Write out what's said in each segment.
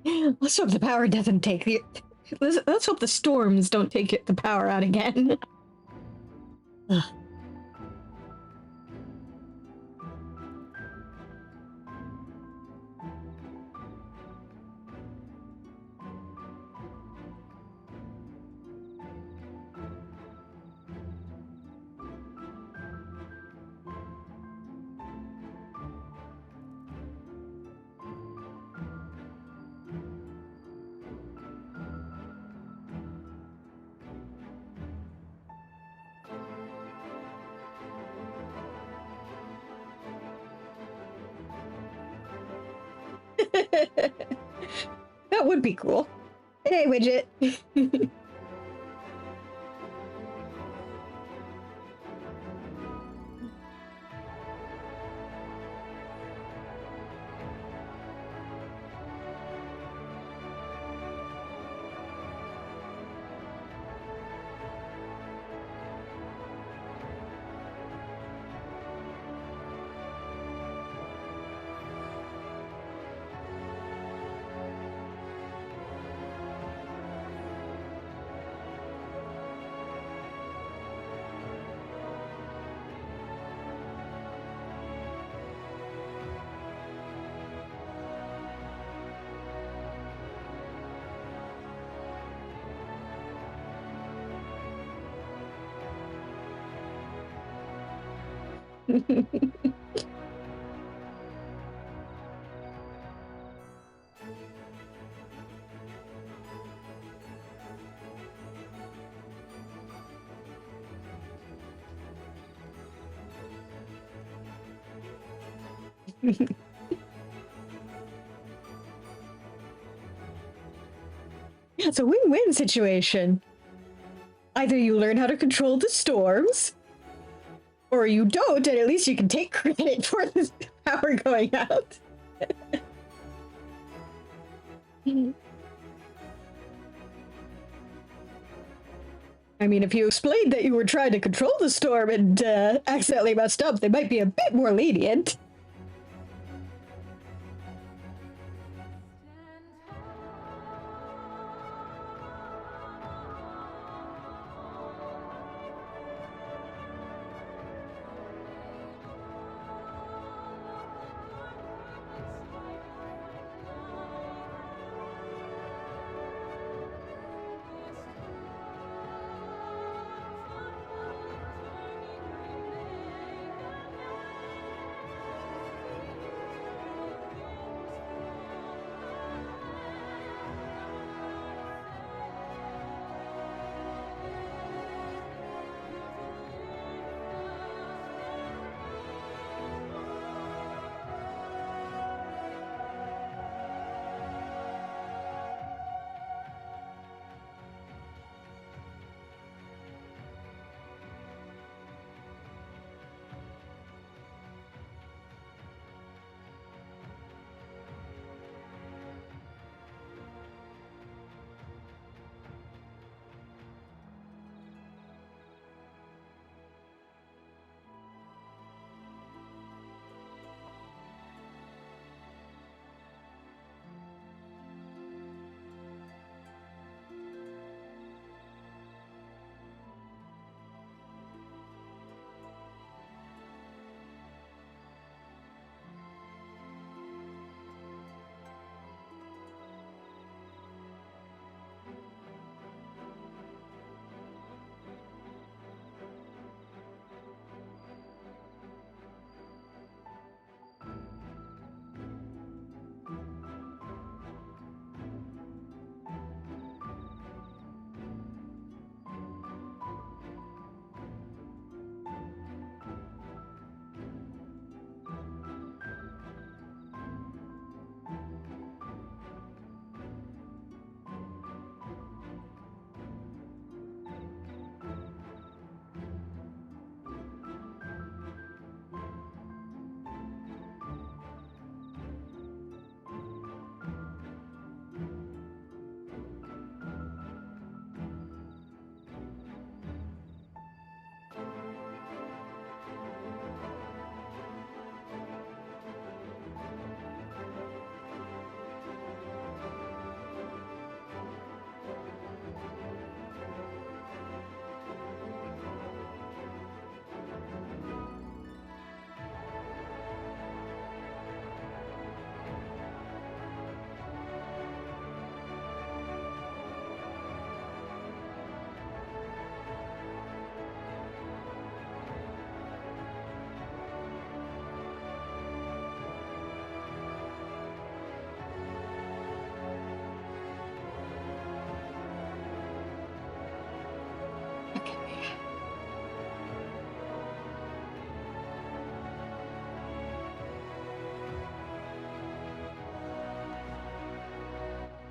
Let's hope the power doesn't take the... Let's hope the storms don't take the power out again. Ugh. That would be cool. Hey, Widget. Yeah, it's a win-win situation. Either you learn how to control the storms, or you don't, and at least you can take credit for this power going out. I mean, if you explained that you were trying to control the storm and accidentally messed up, they might be a bit more lenient.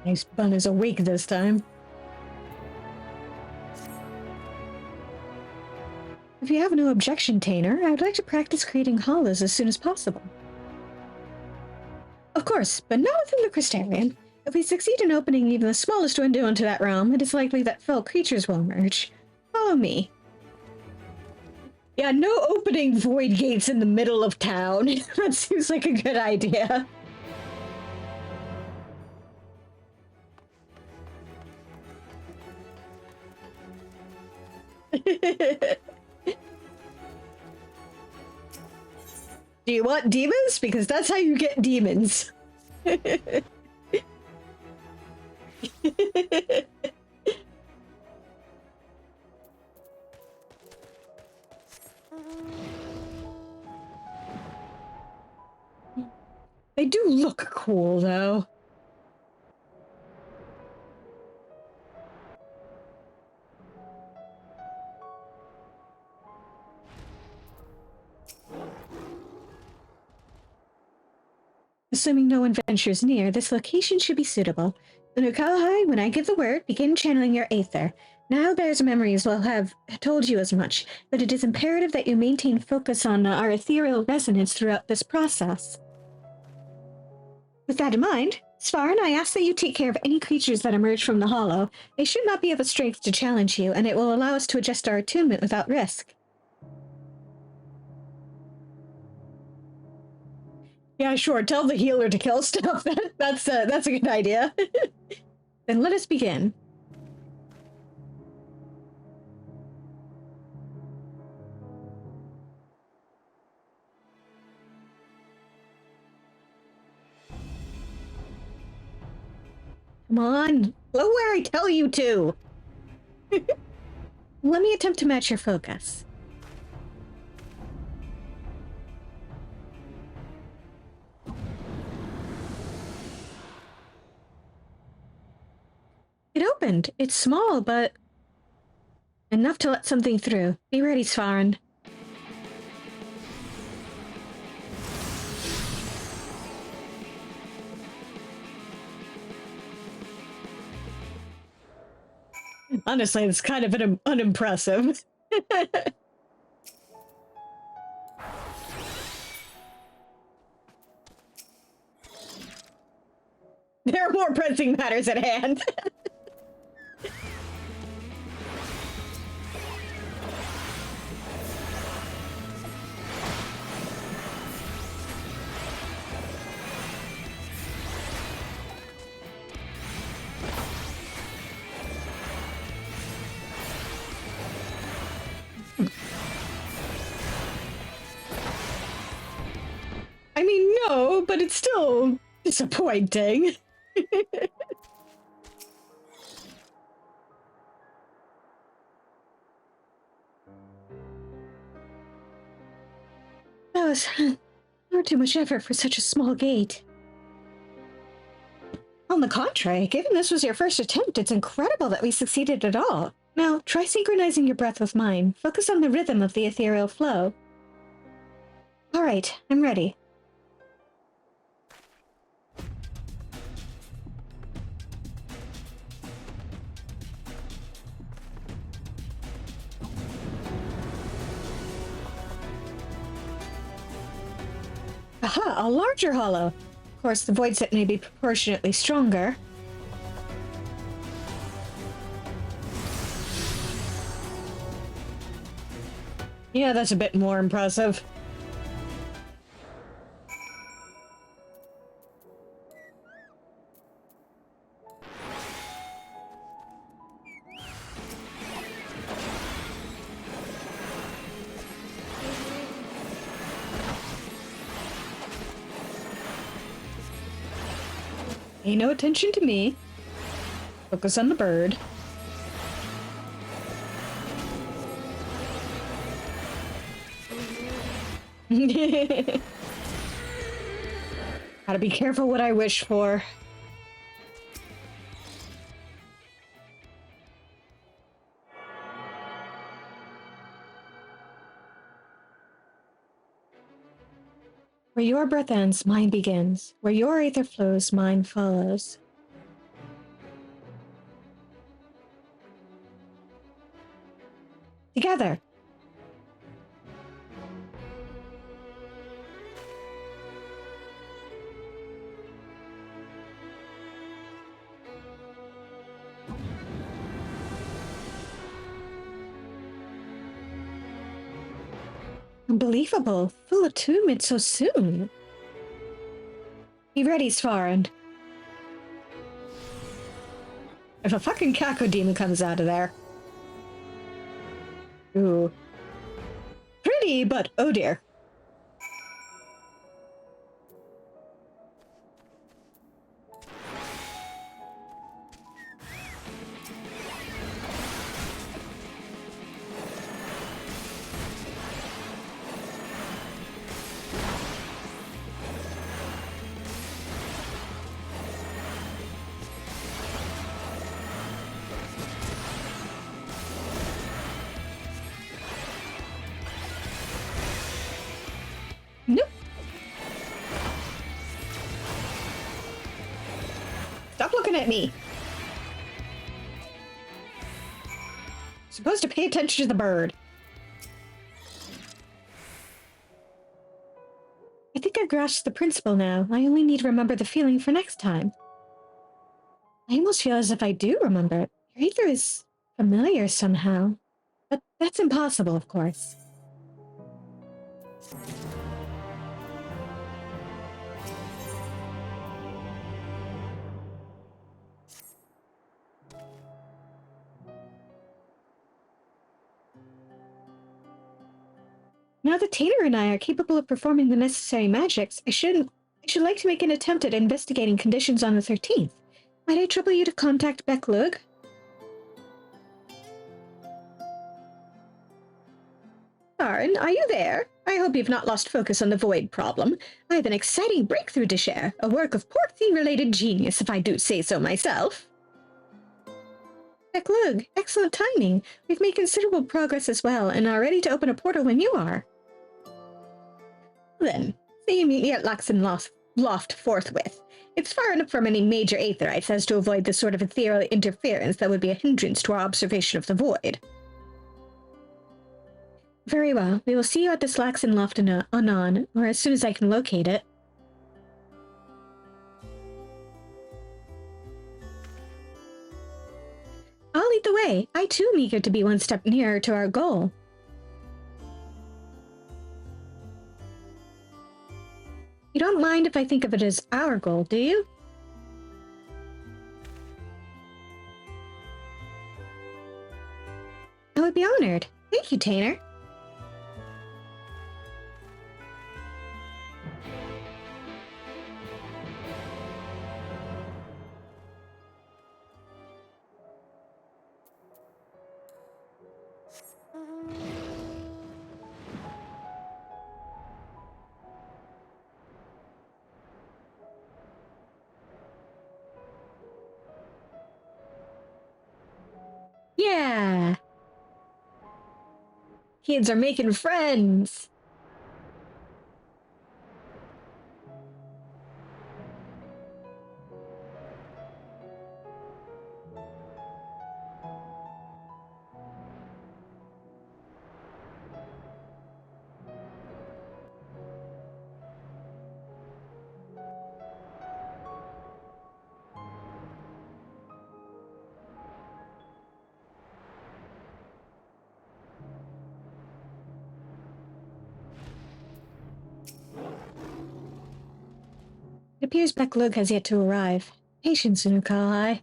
Nice bun is awake this time. If you have no objection, Taynor, I would like to practice creating hollows as soon as possible. Of course, but not within the Crystarian. If we succeed in opening even the smallest window into that realm, it is likely that fell creatures will emerge. Follow me. Yeah, no opening void gates in the middle of town. That seems like a good idea. Do you want demons? Because that's how you get demons. They do look cool, though. Assuming no one ventures near, this location should be suitable. Unukalhai, when I give the word, begin channeling your aether. Now there's memories will have told you as much, but it is imperative that you maintain focus on our ethereal resonance throughout this process. With that in mind, Svarin, I ask that you take care of any creatures that emerge from the hollow. They should not be of a strength to challenge you, and it will allow us to adjust our attunement without risk. Yeah, sure. Tell the healer to kill stuff. That's a good idea. Then let us begin. Come on, go where I tell you to. Let me attempt to match your focus. It opened. It's small, but enough to let something through. Be ready, Svarin. Honestly, it's kind of unimpressive. There are more pressing matters at hand. I mean, no, but it's still disappointing. That was not too much effort for such a small gate. On the contrary, given this was your first attempt, it's incredible that we succeeded at all. Now, try synchronizing your breath with mine. Focus on the rhythm of the ethereal flow. All right, I'm ready. Aha, a larger hollow. Of course, the void set may be proportionately stronger. Yeah, that's a bit more impressive. Pay no attention to me. Focus on the bird. Gotta be careful what I wish for. Where your breath ends, mine begins. Where your aether flows, mine follows. Together. Unbelievable. Full attunement so soon. Be ready, Svarand. If a fucking cacodemon comes out of there. Ooh. Pretty, but oh dear. Nope. Stop looking at me. Supposed to pay attention to the bird. I think I've grasped the principle now. I only need to remember the feeling for next time. I almost feel as if I do remember it. Your ether is familiar somehow. But that's impossible, of course. Now that Taynor and I are capable of performing the necessary magics, I should like to make an attempt at investigating conditions on the 13th. Might I trouble you to contact Becklug? Aaron, are you there? I hope you've not lost focus on the void problem. I have an exciting breakthrough to share, a work of Porthy-related genius, if I do say so myself. Becklug, excellent timing. We've made considerable progress as well, and are ready to open a portal when you are. Then, say you meet me at Laxon Loft forthwith. It's far enough from any major aetherites as to avoid the sort of ethereal interference that would be a hindrance to our observation of the void. Very well. We will see you at this Laxon Loft anon, or as soon as I can locate it. I'll lead the way. I too am eager to be one step nearer to our goal. You don't mind if I think of it as our goal, do you? I would be honored. Thank you, Taynor. Yeah! Kids are making friends! It appears Becklug has yet to arrive. Patience, Unukalhai.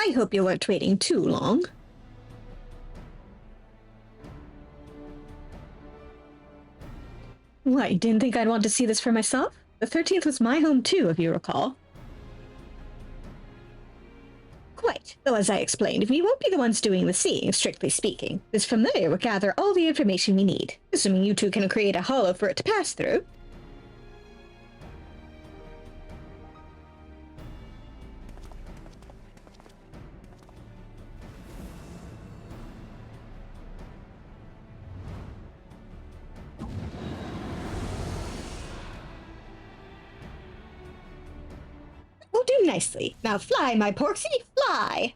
I hope you weren't waiting too long. What, you didn't think I'd want to see this for myself? The 13th was my home too, if you recall. Quite, though as I explained, we won't be the ones doing the seeing, strictly speaking. This familiar will gather all the information we need, assuming you two can create a hollow for it to pass through. do nicely. Now fly, my Porksy, fly!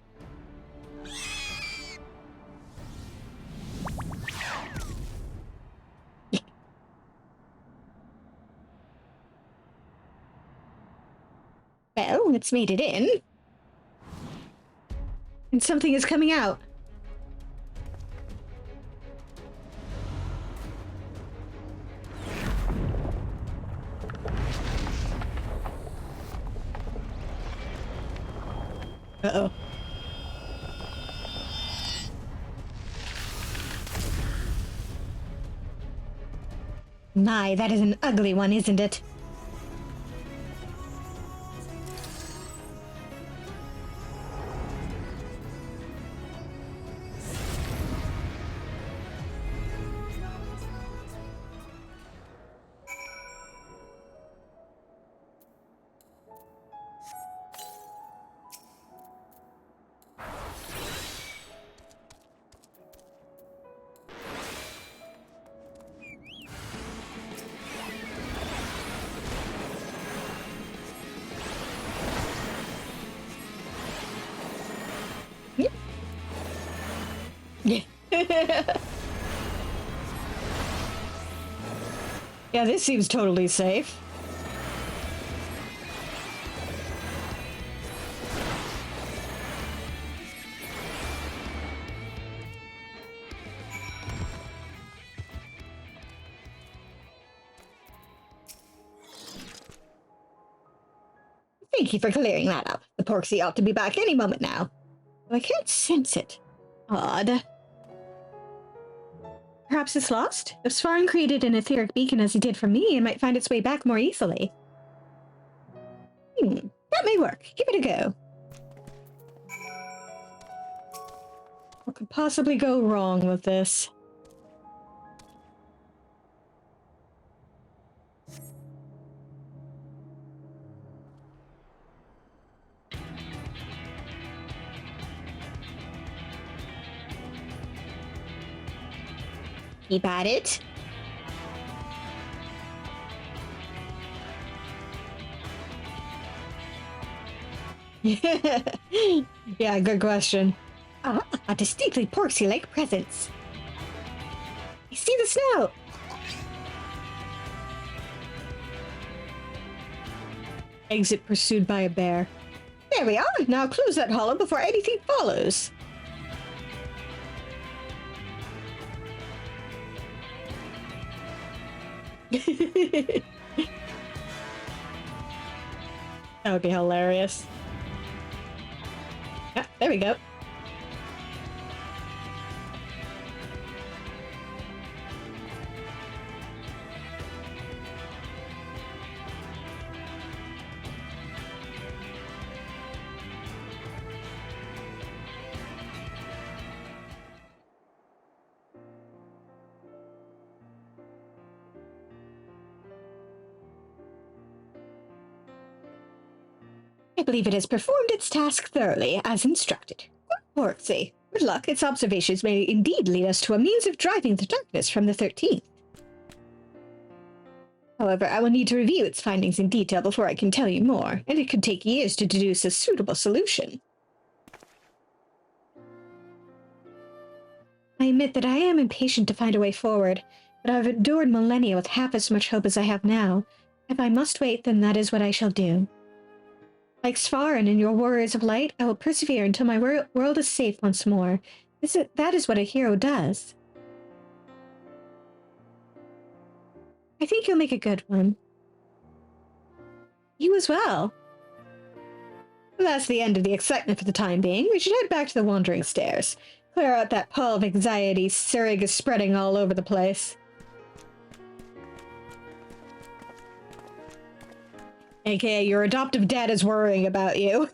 Well, it's made it in. And something is coming out. Uh-oh. My, that is an ugly one, isn't it? Yeah, this seems totally safe. Thank you for clearing that up. The Porksy ought to be back any moment now. Though I can't sense it. Odd. Perhaps it's lost? If Svarn created an etheric beacon as he did for me, it might find its way back more easily. That may work. Give it a go. What could possibly go wrong with this? Keep at it. Yeah, good question. Ah, a distinctly Porksy-like presence. I see the snow. Exit pursued by a bear. There we are. Now close that hollow before anything follows. That would be hilarious. Ah, there we go. I believe it has performed its task thoroughly, as instructed. Good Porksy. Good luck, its observations may indeed lead us to a means of driving the darkness from the 13th. However, I will need to review its findings in detail before I can tell you more, and it could take years to deduce a suitable solution. I admit that I am impatient to find a way forward, but I've endured millennia with half as much hope as I have now. If I must wait, then that is what I shall do. Like Svarn and your warriors of light, I will persevere until my world is safe once more. That is what a hero does. I think you'll make a good one. You as well. Well, that's the end of the excitement for the time being. We should head back to the Wandering Stairs. Clear out that pall of anxiety Surig is spreading all over the place. AKA, your adoptive dad is worrying about you.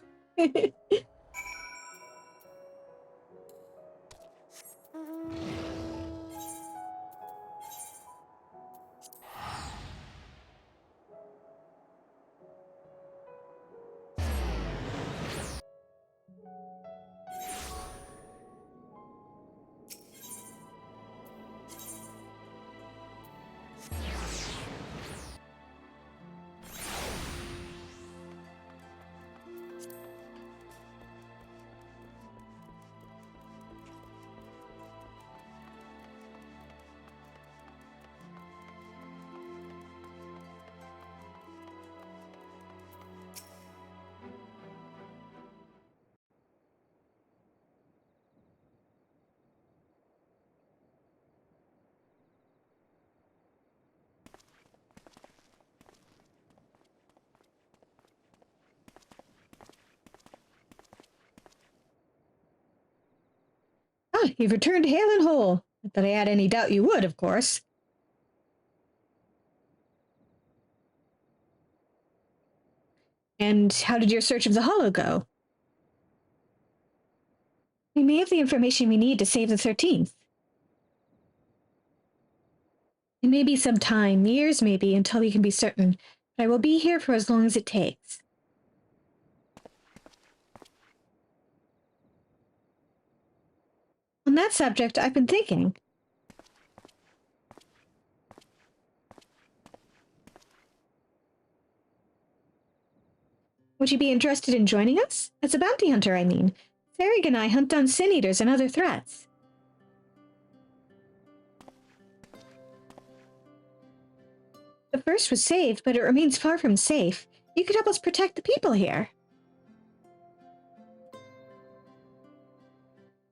you've returned hale and whole. Not that I had any doubt you would, of course. And how did your search of the Hollow go? We may have the information we need to save the 13th. It may be some time, years maybe, until we can be certain, but I will be here for as long as it takes. On that subject, I've been thinking. Would you be interested in joining us? As a bounty hunter, I mean. Sarek and I hunt down sin eaters and other threats. The first was saved, but it remains far from safe. You could help us protect the people here.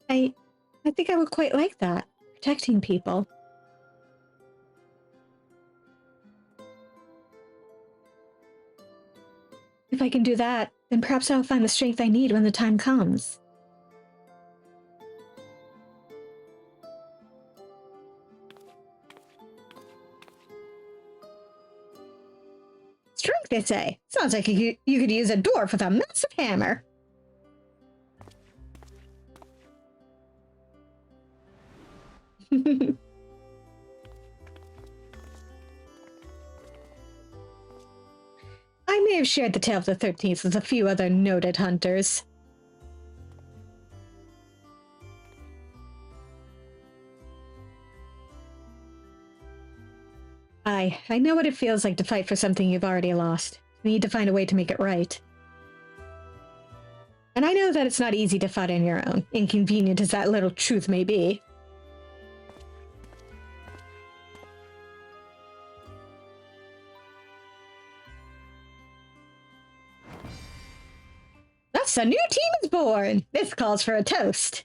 I think I would quite like that, protecting people. If I can do that, then perhaps I'll find the strength I need when the time comes. Strength, they say. Sounds like you could use a dwarf with a massive hammer. I may have shared the tale of the 13th with a few other noted hunters. I know what it feels like to fight for something you've already lost. You need to find a way to make it right. And I know that it's not easy to fight on your own, inconvenient as that little truth may be. Thus, a new team is born! This calls for a toast.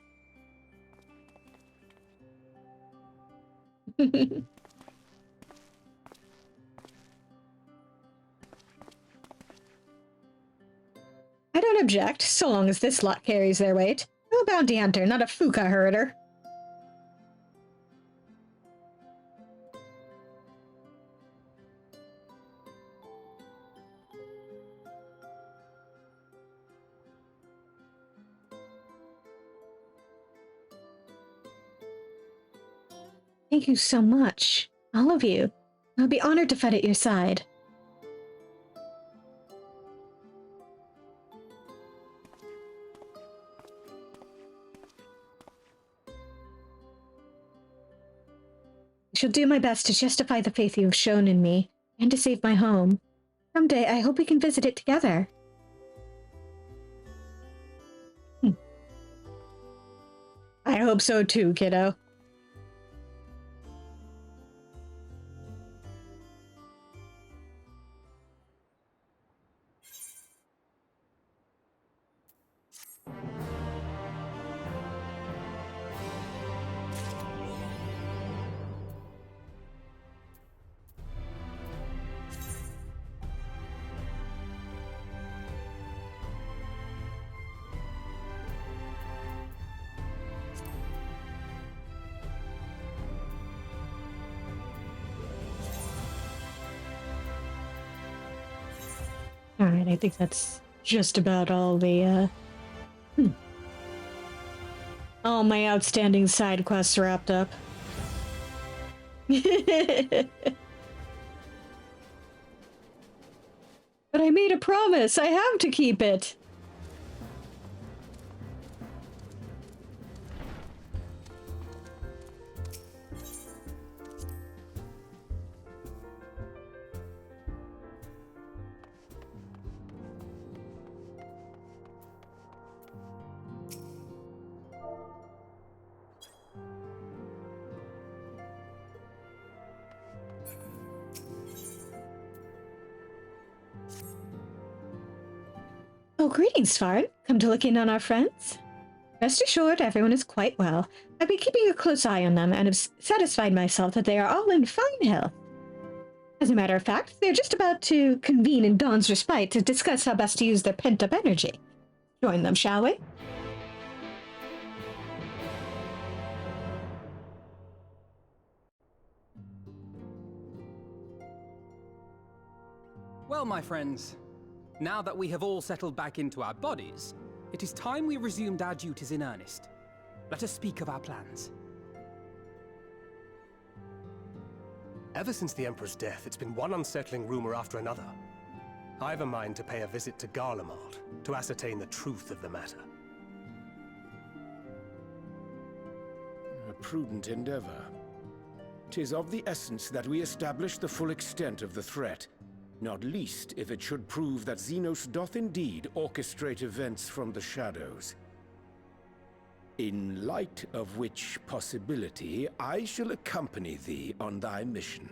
I don't object, so long as this lot carries their weight. I'm a bounty hunter, not a fuka herder. Thank you so much, all of you. I'll be honored to fight at your side. I shall do my best to justify the faith you have shown in me, and to save my home. Someday I hope we can visit it together. I hope so too, kiddo. Alright, I think that's just about all the, all my outstanding side quests wrapped up. But I made a promise! I have to keep it! Oh, greetings, Svard. Come to look in on our friends? Rest assured, everyone is quite well. I've been keeping a close eye on them and have satisfied myself that they are all in fine health. As a matter of fact, they're just about to convene in Dawn's Respite to discuss how best to use their pent-up energy. Join them, shall we? Well, my friends, now that we have all settled back into our bodies, it is time we resumed our duties in earnest. Let us speak of our plans. Ever since the Emperor's death, it's been one unsettling rumor after another. I've a mind to pay a visit to Garlemald to ascertain the truth of the matter. A prudent endeavor. 'Tis of the essence that we establish the full extent of the threat, not least if it should prove that Xenos doth indeed orchestrate events from the shadows. In light of which possibility, I shall accompany thee on thy mission.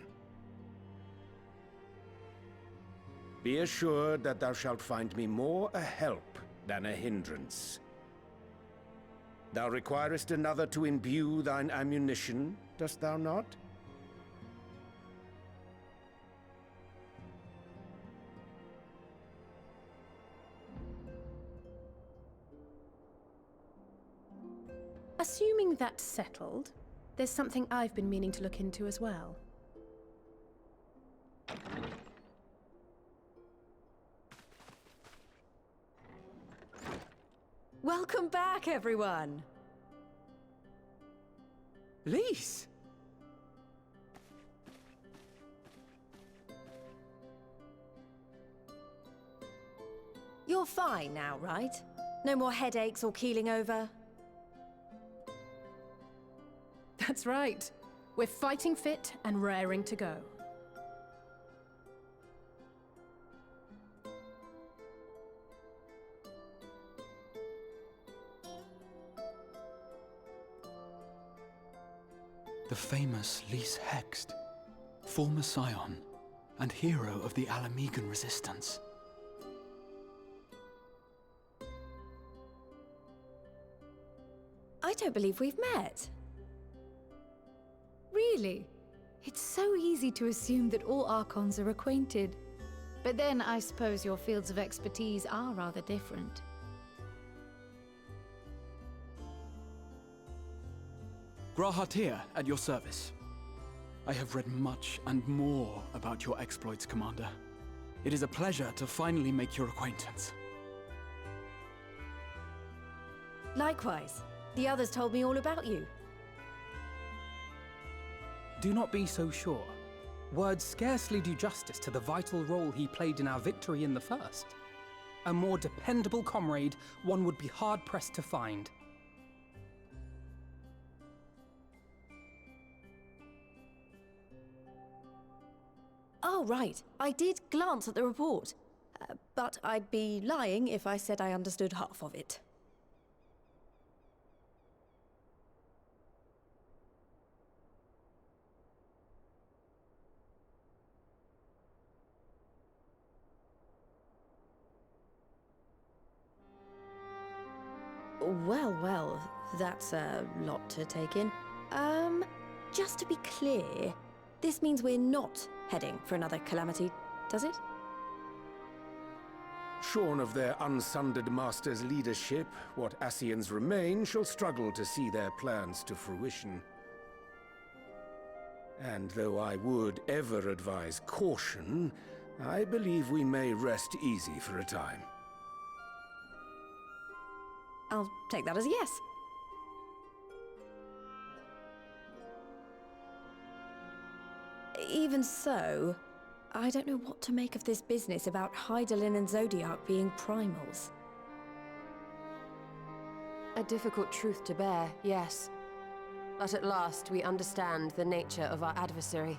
Be assured that thou shalt find me more a help than a hindrance. Thou requirest another to imbue thine ammunition, dost thou not? Assuming that's settled, there's something I've been meaning to look into as well. Welcome back, everyone! Lise! You're fine now, right? No more headaches or keeling over? That's right. We're fighting fit and raring to go. The famous Lise Hext, former scion and hero of the Allagan resistance. I don't believe we've met. Really? It's so easy to assume that all Archons are acquainted. But then I suppose your fields of expertise are rather different. Grahatir, at your service. I have read much and more about your exploits, Commander. It is a pleasure to finally make your acquaintance. Likewise. The others told me all about you. Do not be so sure. Words scarcely do justice to the vital role he played in our victory in the first. A more dependable comrade one would be hard-pressed to find. Oh, right. I did glance at the report. But I'd be lying if I said I understood half of it. Well, that's a lot to take in. Just to be clear, this means we're not heading for another calamity, does it? Shorn of their unsundered master's leadership, what Ascians remain shall struggle to see their plans to fruition. And though I would ever advise caution, I believe we may rest easy for a time. I'll take that as a yes. Even so, I don't know what to make of this business about Hydaelyn and Zodiac being primals. A difficult truth to bear, yes. But at last we understand the nature of our adversary.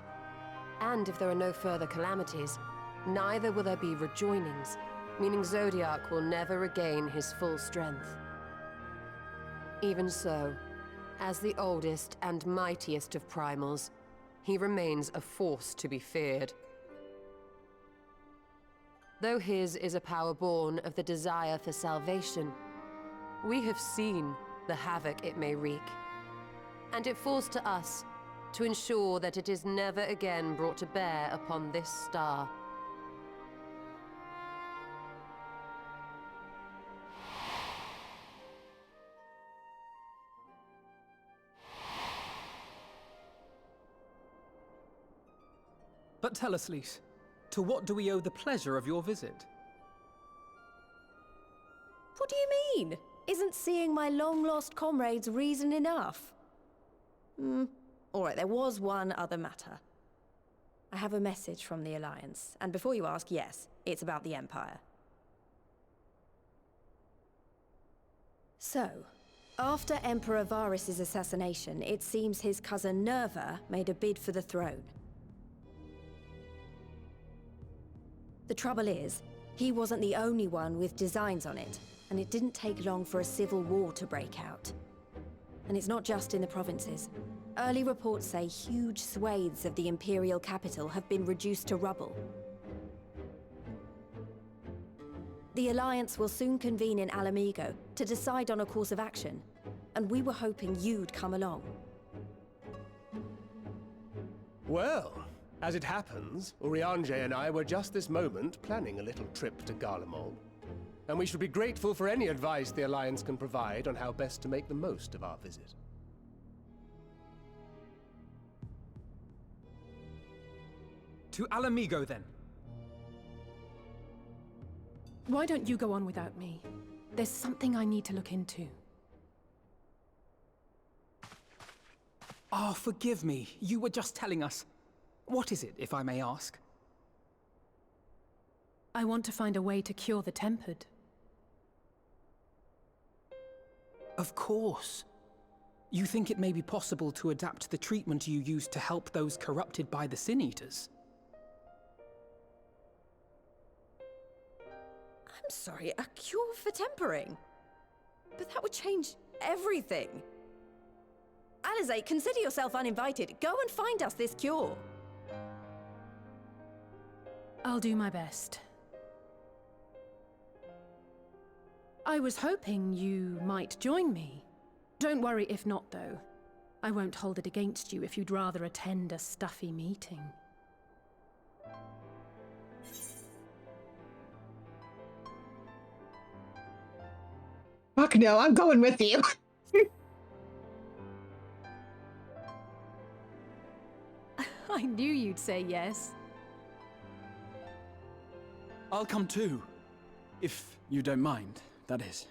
And if there are no further calamities, neither will there be rejoinings, meaning Zodiac will never regain his full strength. Even so, as the oldest and mightiest of primals, he remains a force to be feared. Though his is a power born of the desire for salvation, we have seen the havoc it may wreak. And it falls to us to ensure that it is never again brought to bear upon this star. But tell us, Lise, To what do we owe the pleasure of your visit? What do you mean? Isn't seeing my long-lost comrades reason enough? Alright, there was one other matter. I have a message from the Alliance, and before you ask, yes, it's about the Empire. So, after Emperor Varys' assassination, it seems his cousin Nerva made a bid for the throne. The trouble is, he wasn't the only one with designs on it, and it didn't take long for a civil war to break out. And it's not just in the provinces. Early reports say huge swathes of the Imperial capital have been reduced to rubble. The Alliance will soon convene in Alamigo to decide on a course of action, and we were hoping you'd come along. Well, as it happens, Urianger and I were just this moment planning a little trip to Garlemald. And we should be grateful for any advice the Alliance can provide on how best to make the most of our visit. To Alamigo, then. Why don't you go on without me? There's something I need to look into. Oh, forgive me. You were just telling us. What is it, if I may ask? I want to find a way to cure the Tempered. Of course. You think it may be possible to adapt the treatment you used to help those corrupted by the Sin Eaters? I'm sorry, a cure for tempering? But that would change everything. Alizé, consider yourself uninvited. Go and find us this cure. I'll do my best. I was hoping you might join me. Don't worry if not, though. I won't hold it against you if you'd rather attend a stuffy meeting. Fuck no, I'm going with you. I knew you'd say yes. I'll come too. If you don't mind, that is.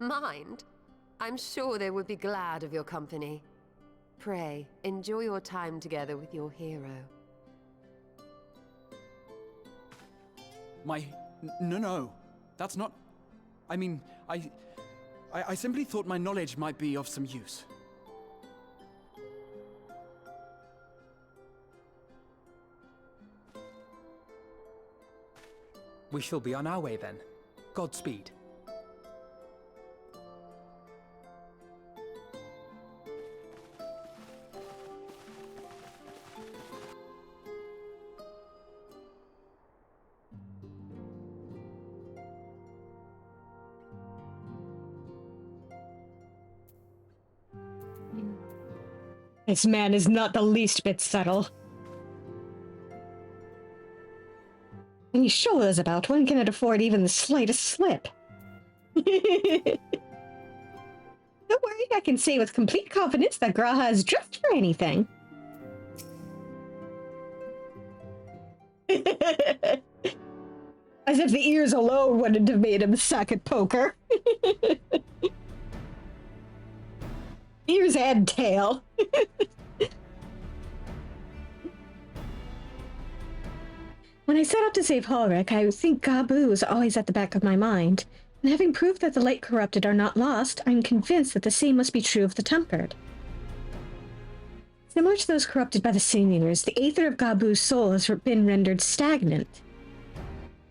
Mind? I'm sure they would be glad of your company. Pray, enjoy your time together with your hero. No. That's not... I mean, I simply thought my knowledge might be of some use. We shall be on our way then. Godspeed. This man is not the least bit subtle. And he sure is about one cannot afford even the slightest slip. Don't worry, I can say with complete confidence that Graha is dressed for anything. As if the ears alone wouldn't have made him suck at poker. Ears and tail. When I set out to save Halric, I think Gabu was always at the back of my mind. And having proved that the light corrupted are not lost, I'm convinced that the same must be true of the tempered. Similar to those corrupted by the Sin Eaters, the aether of Gabu's soul has been rendered stagnant.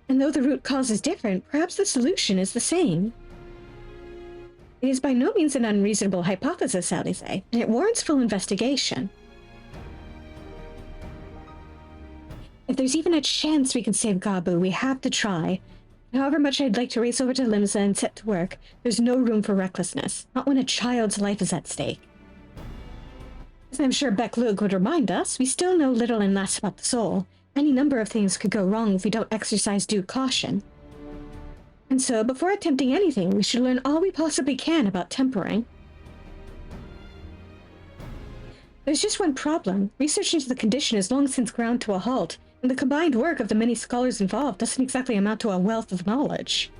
And though the root cause is different, perhaps the solution is the same. It is by no means an unreasonable hypothesis, Alice, and it warrants full investigation. If there's even a chance we can save Gabu, we have to try. However much I'd like to race over to Limsa and set to work, there's no room for recklessness, not when a child's life is at stake. As I'm sure Beck-Lug would remind us, we still know little and less about the soul. Any number of things could go wrong if we don't exercise due caution. And so, before attempting anything, we should learn all we possibly can about tempering. There's just one problem. Research into the condition has long since ground to a halt, and the combined work of the many scholars involved doesn't exactly amount to a wealth of knowledge.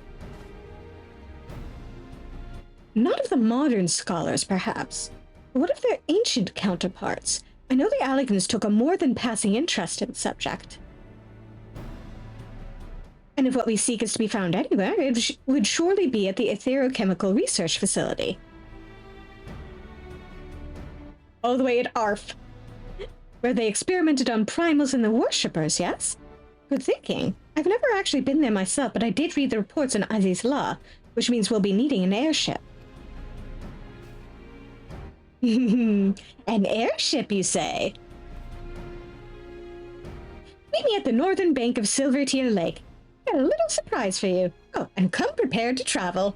Not of the modern scholars, perhaps, but what of their ancient counterparts? I know the Allagans took a more than passing interest in the subject. And if what we seek is to be found anywhere, it would surely be at the Etherochemical Research Facility. All the way at ARF, where they experimented on primals and the worshippers, yes? Good thinking. I've never actually been there myself, but I did read the reports on Aziz's Law, which means we'll be needing an airship. An airship, you say? Meet me at the northern bank of Silvertear Lake. Got a little surprise for you. Oh, and come prepared to travel.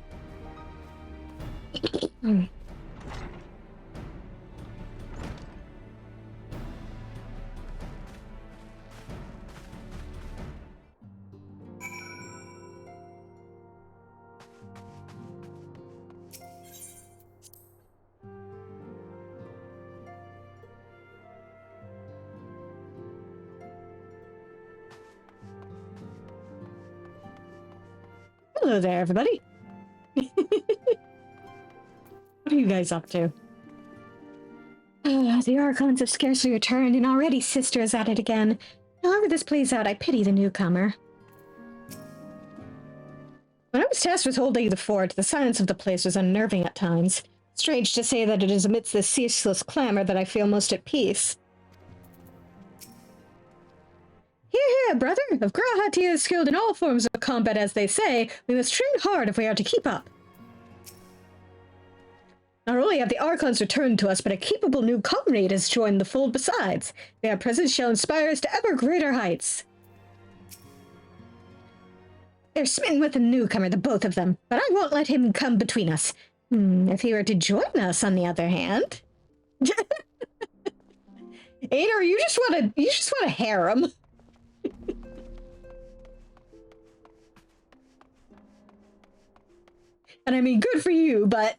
Hello there, everybody. What are you guys up to? The Archons have scarcely returned, and already Sister is at it again. However this plays out, I pity the newcomer. When I was tasked with holding the fort, the silence of the place was unnerving at times. Strange to say that it is amidst this ceaseless clamor that I feel most at peace. Here, brother! If Grahatia is skilled in all forms of combat, as they say, we must train hard if we are to keep up. Not only have the Archons returned to us, but a capable new comrade has joined the fold besides. Their presence shall inspire us to ever greater heights. They're smitten with the newcomer, the both of them, but I won't let him come between us. If he were to join us, on the other hand... Taynor, you just want to harem. And I mean, good for you, but...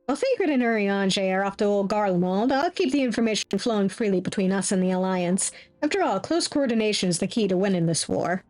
While Sacred and Urianger are off to old Garlemald, I'll keep the information flowing freely between us and the Alliance. After all, close coordination is the key to winning this war.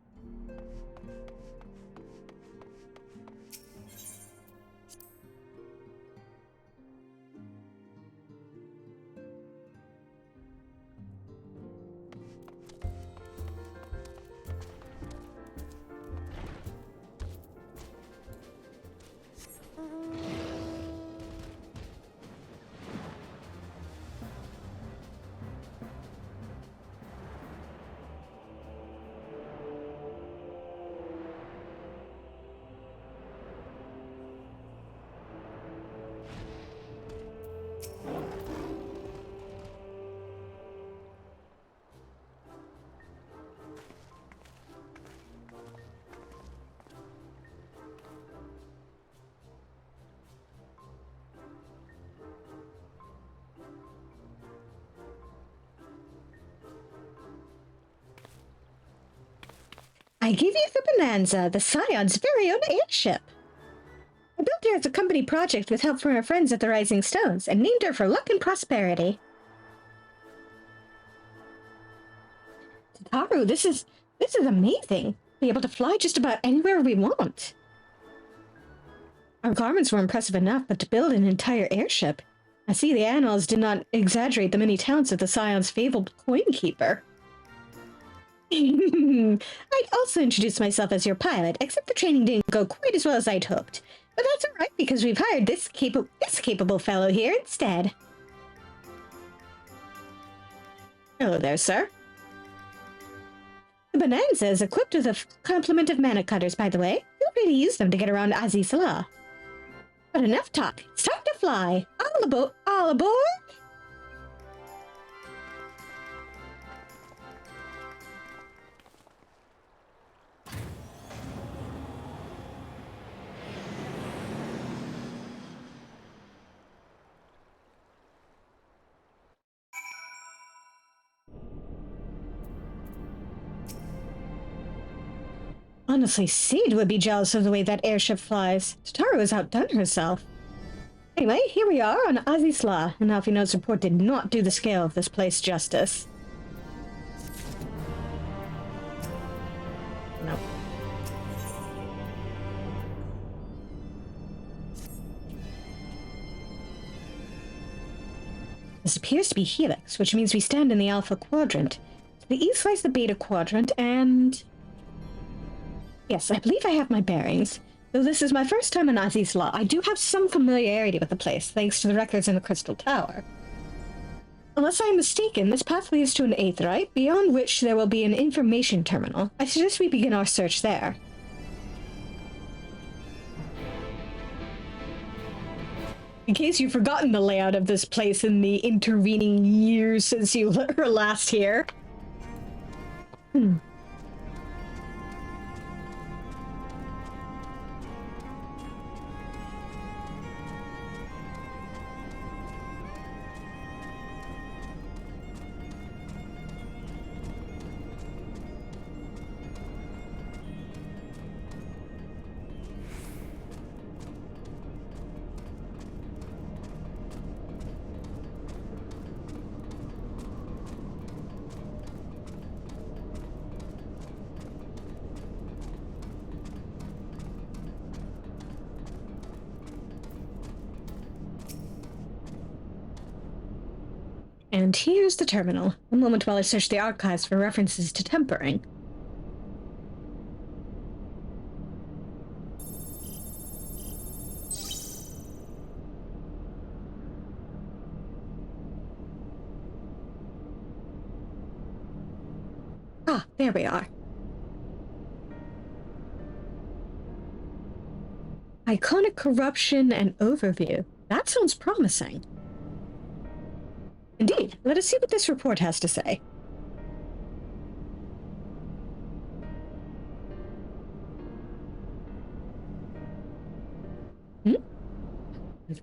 I give you the Bonanza, the Scion's very own airship. I built her as a company project with help from our friends at the Rising Stones, and named her for luck and prosperity. Tataru, this is amazing. Be able to fly just about anywhere we want. Our garments were impressive enough, but to build an entire airship, I see the annals did not exaggerate the many talents of the Scion's fabled coin keeper. I'd also introduce myself as your pilot, except the training didn't go quite as well as I'd hoped. But that's alright, because we've hired this capable fellow here instead. Hello there, sir. The Bonanza is equipped with a complement of mana cutters, by the way. Feel free to use them to get around Aziz's Law. But enough talk. It's time to fly. All aboard! Honestly, Sid would be jealous of the way that airship flies. Tataru has outdone herself. Anyway, here we are on Azizla, and Alfino's report did not do the scale of this place justice. No. This appears to be Helix, which means we stand in the Alpha Quadrant. To the east lies the Beta Quadrant, and... Yes, I believe I have my bearings. Though this is my first time on Azizla, I do have some familiarity with the place, thanks to the records in the Crystal Tower. Unless I am mistaken, this path leads to an aetheryte, beyond which there will be an information terminal. I suggest we begin our search there. In case you've forgotten the layout of this place in the intervening years since you were last here. And here's the terminal. A moment while I search the archives for references to tempering. Ah, there we are. Iconic corruption and overview. That sounds promising. Indeed. Let us see what this report has to say.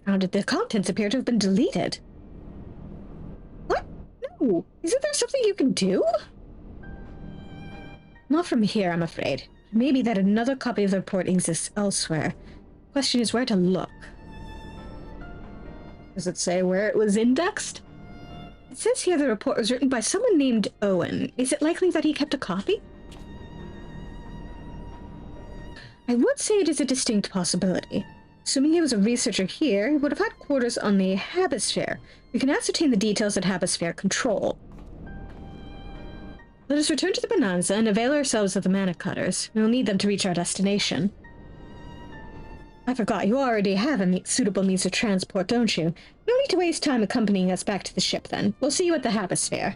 Found the contents appear to have been deleted. What? No. Isn't there something you can do? Not from here, I'm afraid. Maybe that another copy of the report exists elsewhere. Question is where to look. Does it say where it was indexed? It says here the report was written by someone named Owen. Is it likely that he kept a copy? I would say it is a distinct possibility. Assuming he was a researcher here, he would have had quarters on the Habisphere. We can ascertain the details that Habisphere control. Let us return to the Bonanza and avail ourselves of the mana cutters. We'll need them to reach our destination. I forgot, you already have a suitable means of transport, don't you? No need to waste time accompanying us back to the ship, then. We'll see you at the Habisphere.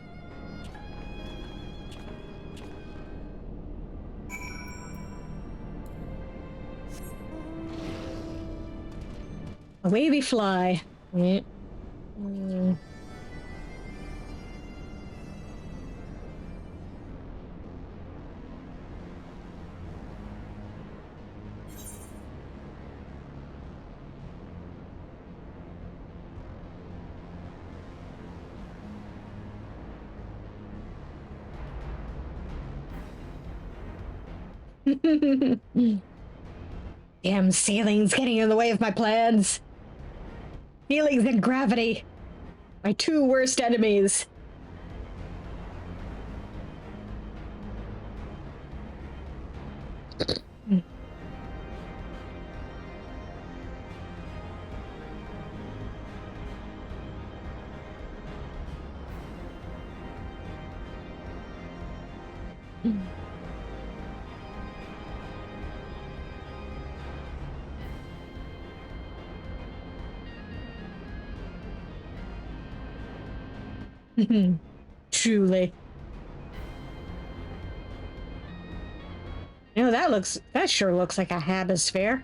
Away we fly. Damn ceilings getting in the way of my plans. Ceilings and gravity. My two worst enemies. Truly. You know, that sure looks like a Habisphere.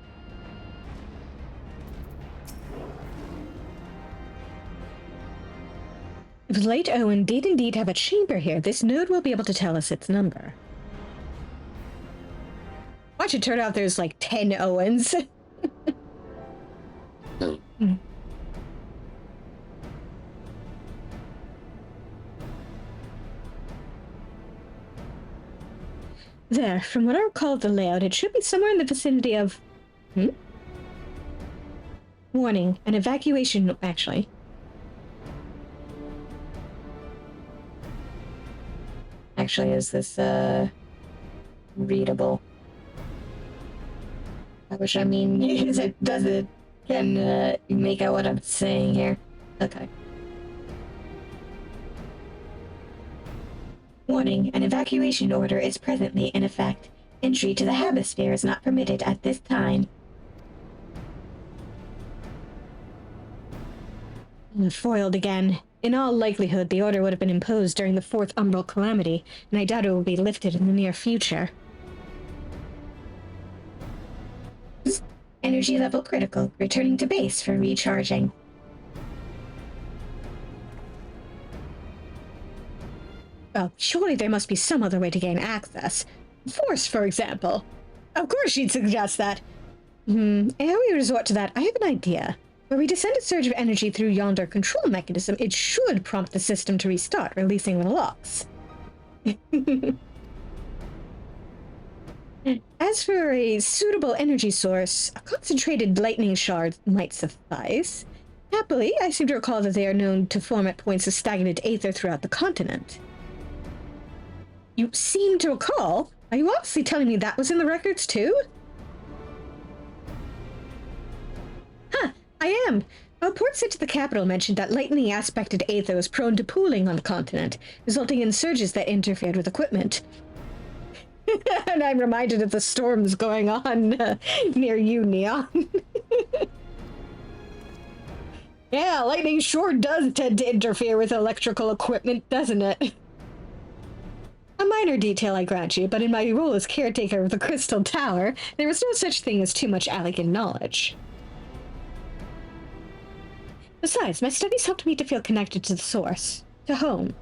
If late Owen did indeed have a chamber here, this node will be able to tell us its number. Watch it turn out there's like 10 Owens. There, from what I recall of the layout, it should be somewhere in the vicinity of... Warning, an evacuation... Actually. Actually, is this, readable? Does it can, make out what I'm saying here? Okay. Warning, an evacuation order is presently in effect. Entry to the Hemisphere is not permitted at this time. Foiled again. In all likelihood, the order would have been imposed during the Fourth Umbral Calamity, and I doubt it will be lifted in the near future. Energy level critical. Returning to base for recharging. Well, surely there must be some other way to gain access. Force, for example. Of course she'd suggest that. Ere we resort to that, I have an idea. Where we descend a surge of energy through yonder control mechanism, it should prompt the system to restart, releasing the locks. As for a suitable energy source, a concentrated lightning shard might suffice. Happily, I seem to recall that they are known to form at points of stagnant aether throughout the continent. You seem to recall? Are you honestly telling me that was in the records too? Huh, I am. A report sent to the capital mentioned that lightning-aspected aether was prone to pooling on the continent, resulting in surges that interfered with equipment. And I'm reminded of the storms going on near you, Neon. Yeah, lightning sure does tend to interfere with electrical equipment, doesn't it? A minor detail, I grant you, but in my role as caretaker of the Crystal Tower, there is no such thing as too much Allagan knowledge. Besides, my studies helped me to feel connected to the source, to home.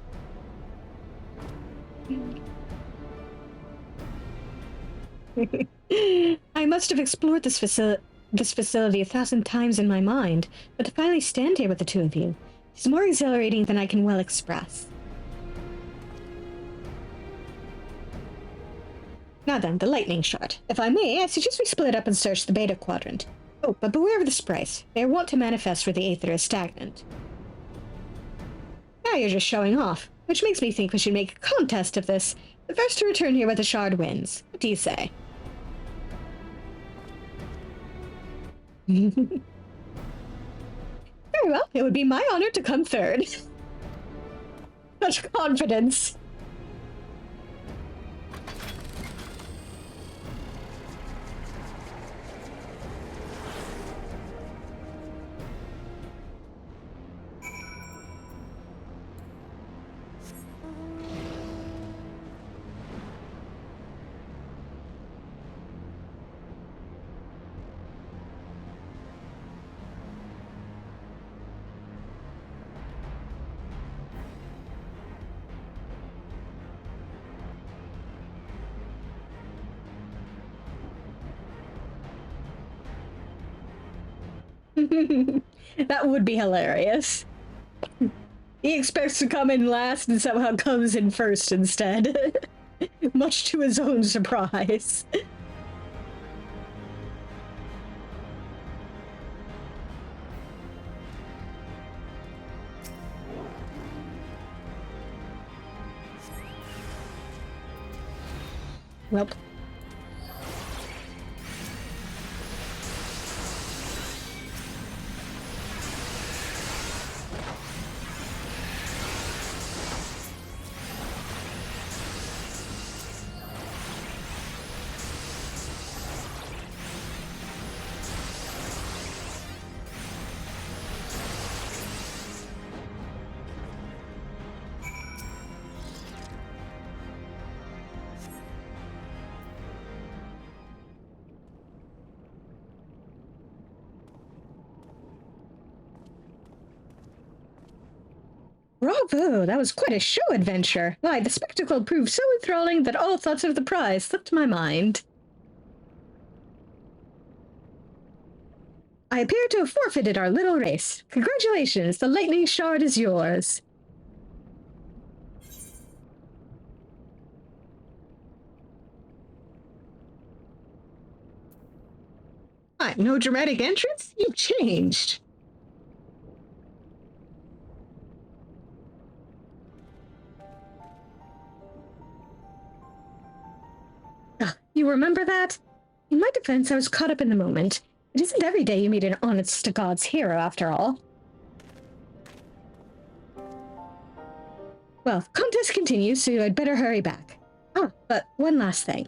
I must have explored this facility 1,000 times in my mind, but to finally stand here with the two of you is more exhilarating than I can well express. Now then, the lightning shot. If I may, I suggest we split up and search the beta quadrant. Oh, but beware of the sprites. They are wont to manifest where the aether is stagnant. Now you're just showing off, which makes me think we should make a contest of this. The first to return here with a shard wins. What do you say? Very well, it would be my honor to come third. Such confidence. That would be hilarious. He expects to come in last and somehow comes in first instead. Much to his own surprise. Well. Bravo! That was quite a show adventure. Why, the spectacle proved so enthralling that all thoughts of the prize slipped my mind. I appear to have forfeited our little race. Congratulations, the lightning shard is yours. What, no dramatic entrance? You've changed. You remember that? In my defense, I was caught up in the moment. It isn't every day you meet an honest-to-God's hero, after all. Well, the contest continues, so I'd better hurry back. Ah, but one last thing.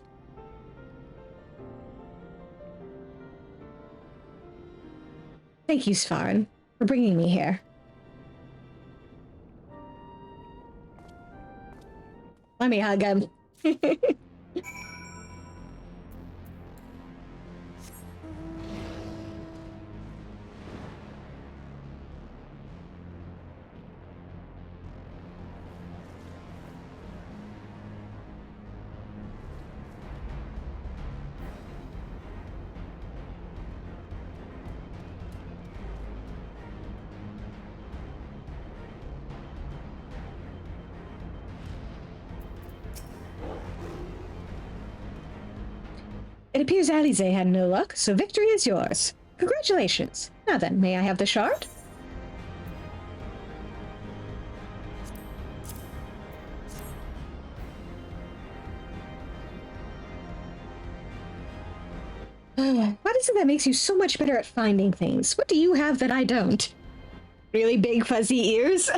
Thank you, Svarin, for bringing me here. Let me hug him. It appears Alize had no luck, so victory is yours. Congratulations. Now then, may I have the shard? What is it that makes you so much better at finding things? What do you have that I don't? Really big fuzzy ears?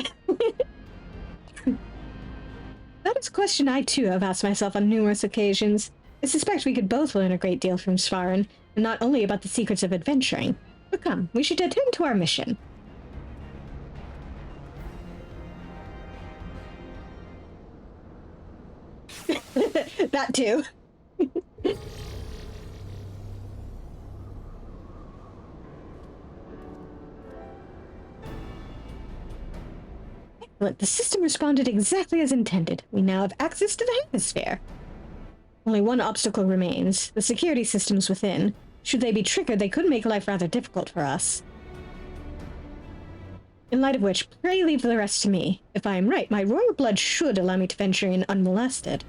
That is a question I too have asked myself on numerous occasions. I suspect we could both learn a great deal from Svarin, and not only about the secrets of adventuring. But come, we should attend to our mission. That too. Excellent. The system responded exactly as intended. We now have access to the hemisphere. Only one obstacle remains, the security systems within. Should they be triggered, they could make life rather difficult for us. In light of which, pray leave the rest to me. If I am right, my royal blood should allow me to venture in unmolested.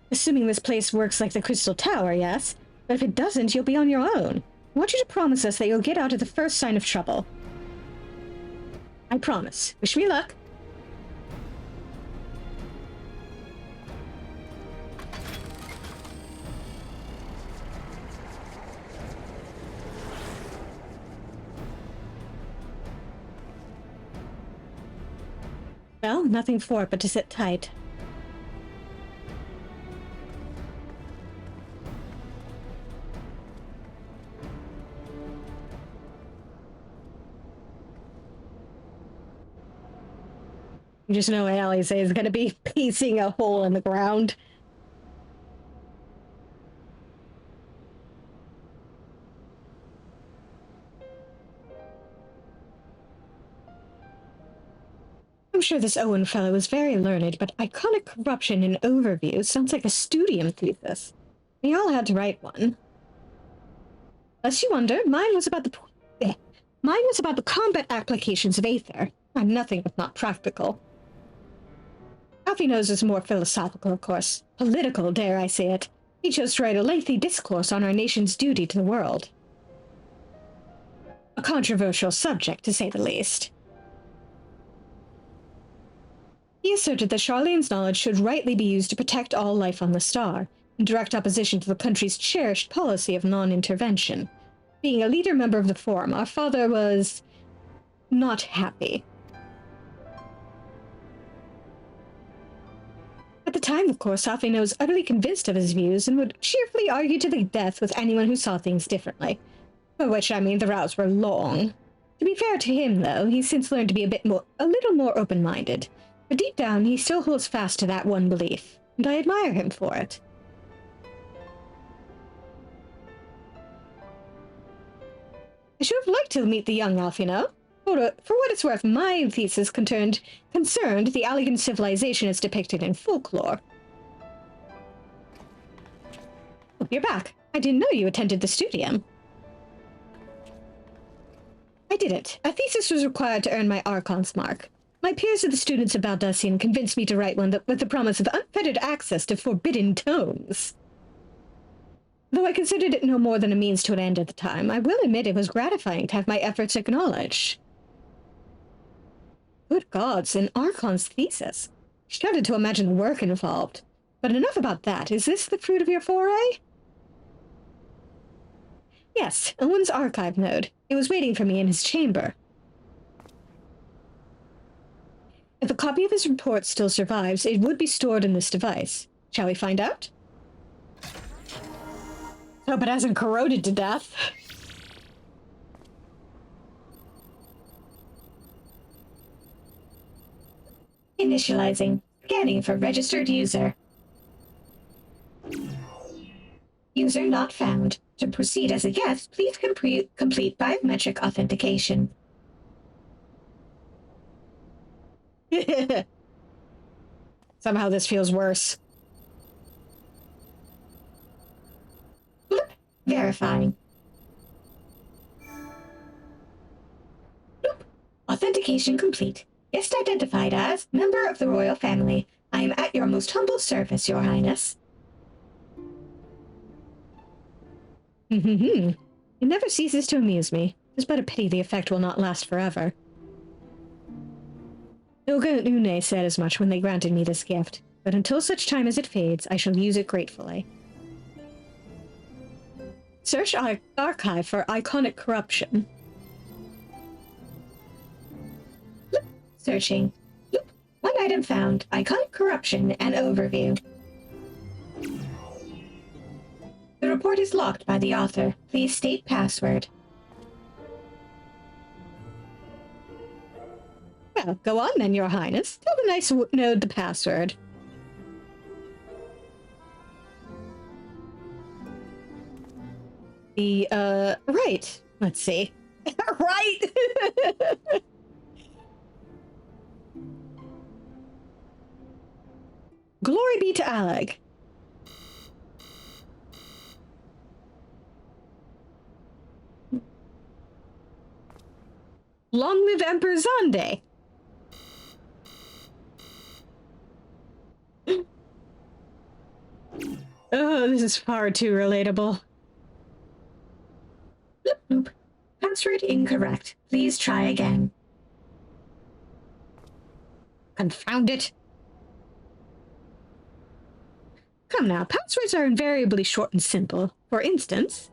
Assuming this place works like the Crystal Tower, yes? But if it doesn't, you'll be on your own. I want you to promise us that you'll get out at the first sign of trouble. I promise. Wish me luck. Well, nothing for it but to sit tight. You just know Alize is going to be piecing a hole in the ground. I'm sure this Owen fellow is very learned, but iconic corruption in overview sounds like a studium thesis. We all had to write one. Lest you wonder, mine was about the combat applications of Aether. I'm nothing if not practical. Alphino's is more philosophical, of course. Political, dare I say it. He chose to write a lengthy discourse on our nation's duty to the world. A controversial subject, to say the least. He asserted that Charlene's knowledge should rightly be used to protect all life on the star, in direct opposition to the country's cherished policy of non-intervention. Being a leader member of the Forum, our father was not happy. At the time, of course, Alphino was utterly convinced of his views and would cheerfully argue to the death with anyone who saw things differently. By which I mean the rows were long. To be fair to him, though, he's since learned to be a little more open-minded. But deep down, he still holds fast to that one belief, and I admire him for it. I should have liked to meet the young Alphino. For what it's worth, my thesis concerned the Allagan civilization as depicted in folklore. Oh, you're back. I didn't know you attended the studium. I didn't. A thesis was required to earn my Archon's mark. My peers and the students of Baldusian convinced me to write one with the promise of unfettered access to forbidden tomes. Though I considered it no more than a means to an end at the time, I will admit it was gratifying to have my efforts acknowledged. Good gods, an Archon's thesis. Shuddered to imagine the work involved. But enough about that. Is this the fruit of your foray? Yes, Owen's archive node. It was waiting for me in his chamber. If a copy of his report still survives, it would be stored in this device. Shall we find out? Hope it hasn't corroded to death. Initializing. Scanning for registered user. User not found. To proceed as a guest, please complete biometric authentication. Somehow this feels worse. Bloop. Verifying. Bloop. Authentication complete. Guest identified as member of the royal family. I am at your most humble service, Your Highness. It never ceases to amuse me. It's but a pity the effect will not last forever. Ilga and Une said as much when they granted me this gift, but until such time as it fades, I shall use it gratefully. Search archive for iconic corruption. Bloop. Searching. Bloop. One item found. Iconic corruption and overview. The report is locked by the author. Please state password. Well, go on then, Your Highness. Tell the nice node the password. Right. Let's see. Right! Glory be to Allag. Long live Emperor Zonde! Oh, this is far too relatable. Bloop, bloop. Password incorrect. Please try again. Confound it. Come now, passwords are invariably short and simple. For instance...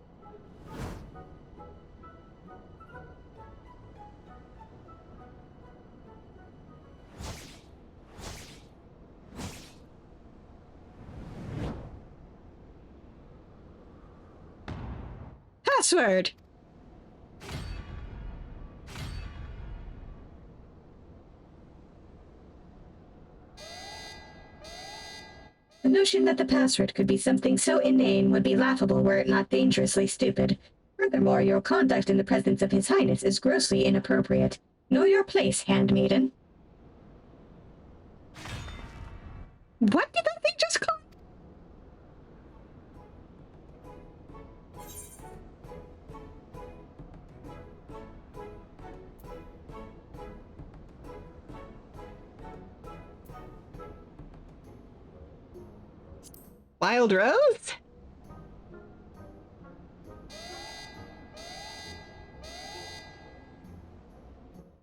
Password! The notion that the password could be something so inane would be laughable were it not dangerously stupid. Furthermore, your conduct in the presence of His Highness is grossly inappropriate. Know your place, handmaiden. What did that thing just call? Wild Rose?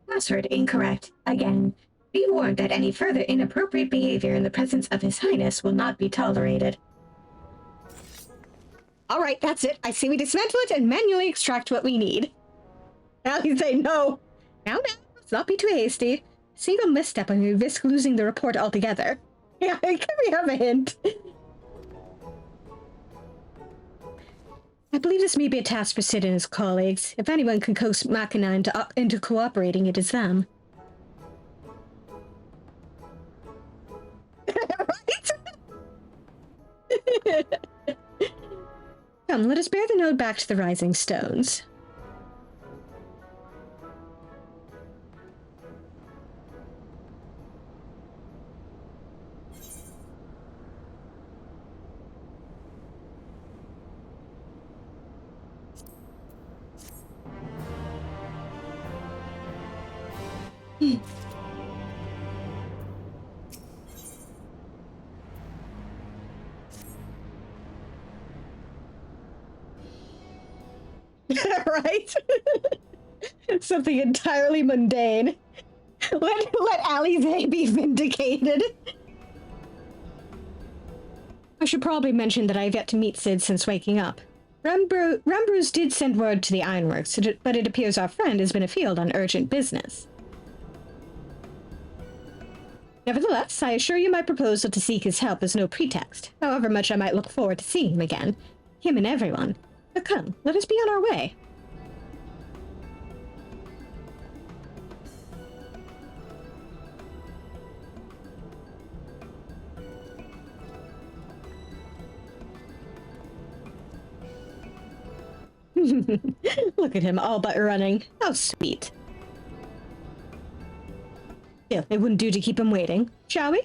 Password incorrect. Again. Be warned that any further inappropriate behavior in the presence of His Highness will not be tolerated. Alright, that's it. I see we dismantle it and manually extract what we need. Now you say no. Now, let's not be too hasty. A single misstep and we risk losing the report altogether. Yeah, can we have a hint? I believe this may be a task for Sid and his colleagues. If anyone can coax Machina into cooperating, it is them. Right? Come, let us bear the node back to the Rising Stones. Right? Something entirely mundane. Let Alize be vindicated. I should probably mention that I have yet to meet Sid since waking up. Rambrose did send word to the Ironworks, but it appears our friend has been afield on urgent business. Nevertheless, I assure you my proposal to seek his help is no pretext, however much I might look forward to seeing him again. Him and everyone. But come, let us be on our way. Look at him, all but running. How sweet. Still, it wouldn't do to keep him waiting, shall we?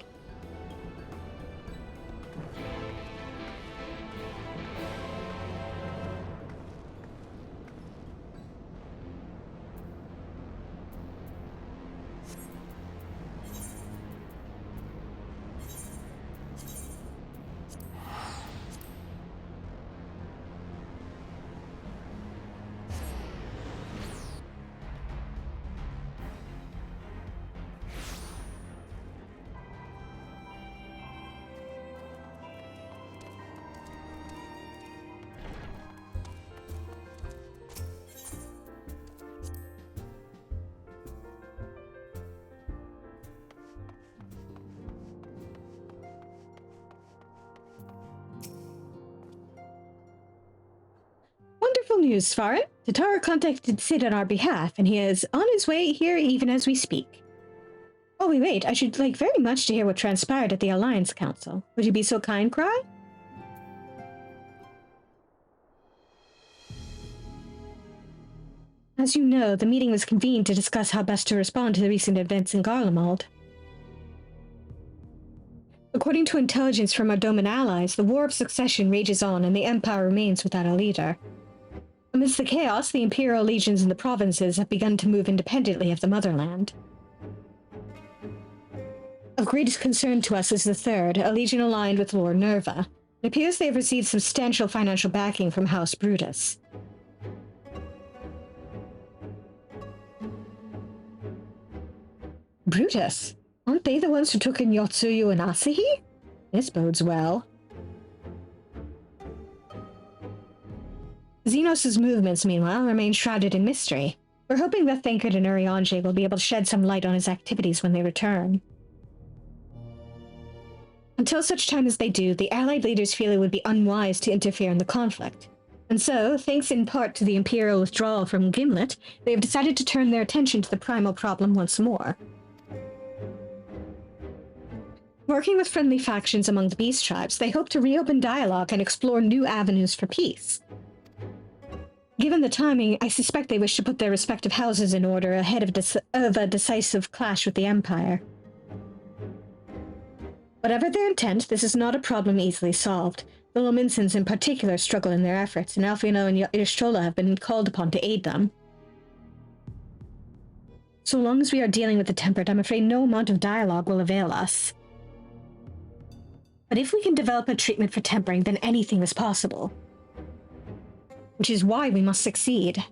Wonderful news, Farin. Tatara contacted Sid on our behalf, and he is on his way here even as we speak. While we wait, I should like very much to hear what transpired at the Alliance Council. Would you be so kind, Cry? As you know, the meeting was convened to discuss how best to respond to the recent events in Garlemald. According to intelligence from our Doman allies, the War of Succession rages on and the Empire remains without a leader. Amidst the chaos, the Imperial legions in the provinces have begun to move independently of the motherland. Of greatest concern to us is the Third, a legion aligned with Lord Nerva. It appears they have received substantial financial backing from House Brutus. Brutus? Aren't they the ones who took in Yotsuyu and Asahi? This bodes well. Xenos' movements, meanwhile, remain shrouded in mystery. We're hoping that Thancred and Urianger will be able to shed some light on his activities when they return. Until such time as they do, the Allied leaders feel it would be unwise to interfere in the conflict. And so, thanks in part to the Imperial withdrawal from Gimlet, they have decided to turn their attention to the primal problem once more. Working with friendly factions among the Beast Tribes, they hope to reopen dialogue and explore new avenues for peace. Given the timing, I suspect they wish to put their respective houses in order ahead of a decisive clash with the Empire. Whatever their intent, this is not a problem easily solved. The Lominsons in particular struggle in their efforts, and Alfino and Yshtrola have been called upon to aid them. So long as we are dealing with the Tempered, I'm afraid no amount of dialogue will avail us. But if we can develop a treatment for tempering, then anything is possible. Which is why we must succeed.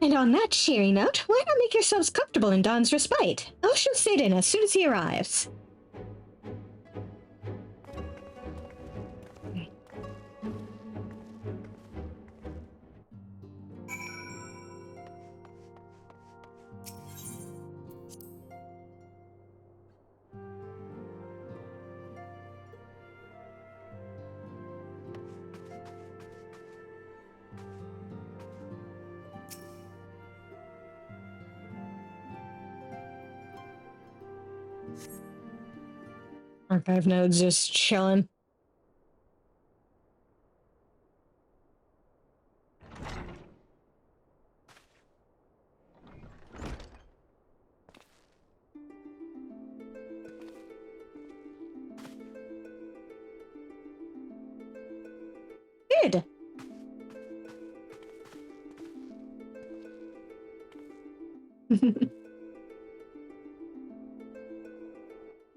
And on that cheery note, why not make yourselves comfortable in Don's respite? I'll show Sid in as soon as he arrives. Archive nodes just chilling. Good.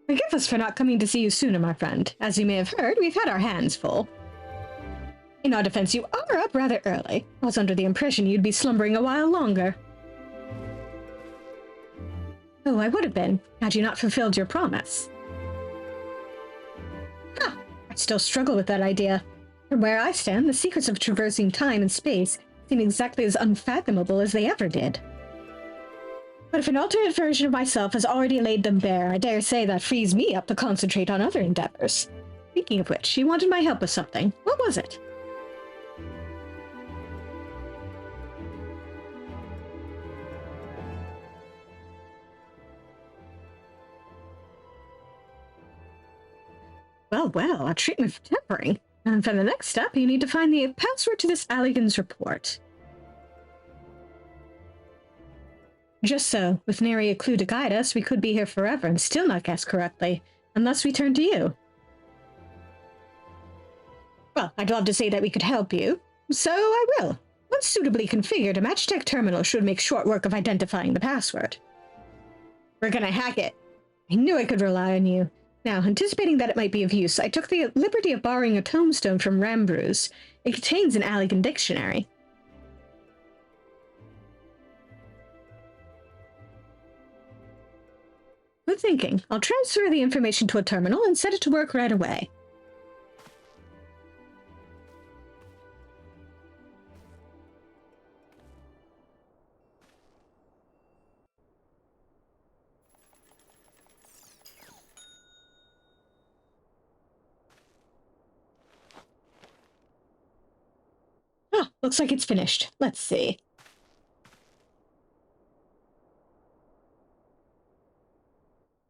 Forgive us for not coming to see you sooner, my friend. As you may have heard, we've had our hands full. In our defense, you are up rather early. I was under the impression you'd be slumbering a while longer. Oh, I would have been, had you not fulfilled your promise. Huh, I still struggle with that idea. From where I stand, the secrets of traversing time and space seem exactly as unfathomable as they ever did. But if an alternate version of myself has already laid them bare, I dare say that frees me up to concentrate on other endeavors. Speaking of which, you wanted my help with something. What was it? Well, a treatment for tempering. And for the next step, you need to find the password to this Allagan's report. Just so, with nary a clue to guide us, we could be here forever and still not guess correctly, unless we turn to you. Well, I'd love to say that we could help you, so I will. Once suitably configured, a Magitech terminal should make short work of identifying the password. We're gonna hack it. I knew I could rely on you. Now, anticipating that it might be of use, I took the liberty of borrowing a tombstone from Rambruz. It contains an Allagan dictionary. Good thinking. I'll transfer the information to a terminal and set it to work right away. Ah, looks like it's finished. Let's see.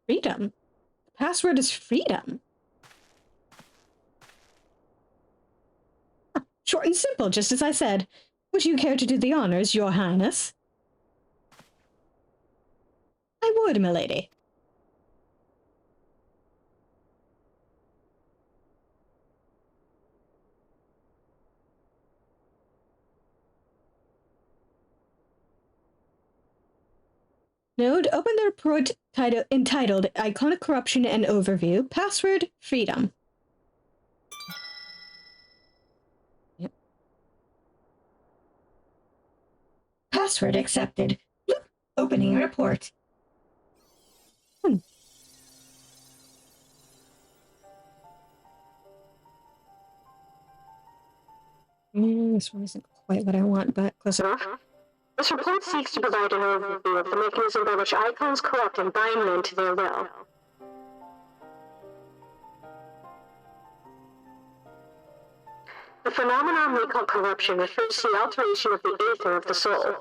Freedom. The password is freedom. Short and simple, just as I said. Would you care to do the honors, Your Highness? I would, milady. Node, open the report entitled Iconic Corruption and Overview. Password, freedom. Yep. Password accepted. Look, opening report. This one isn't quite what I want, but close enough. This report seeks to provide an overview of the mechanism by which icons corrupt and bind men to their will. The phenomenon we call corruption refers to the alteration of the aether of the soul.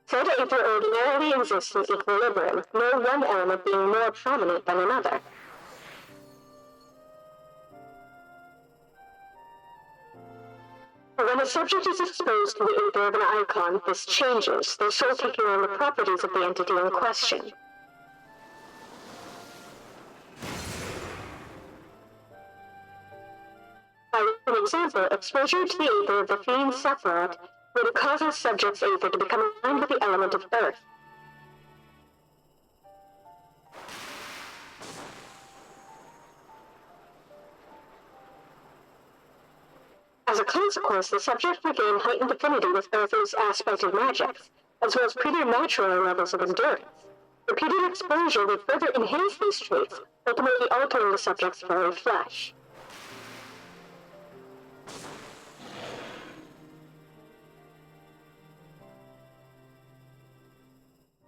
Said aether ordinarily exists in equilibrium, no one element being more prominent than another. When a subject is exposed to the aether of an icon, this changes, their soul taking on the properties of the entity in question. By an example, exposure to the aether of the fiend Sephiroth would cause a subject's aether to become aligned with the element of earth. As a consequence, the subject would gain heightened affinity with Earth's aspect of magics, as well as preternatural levels of endurance. Repeated exposure would further enhance these traits, ultimately altering the subject's very flesh.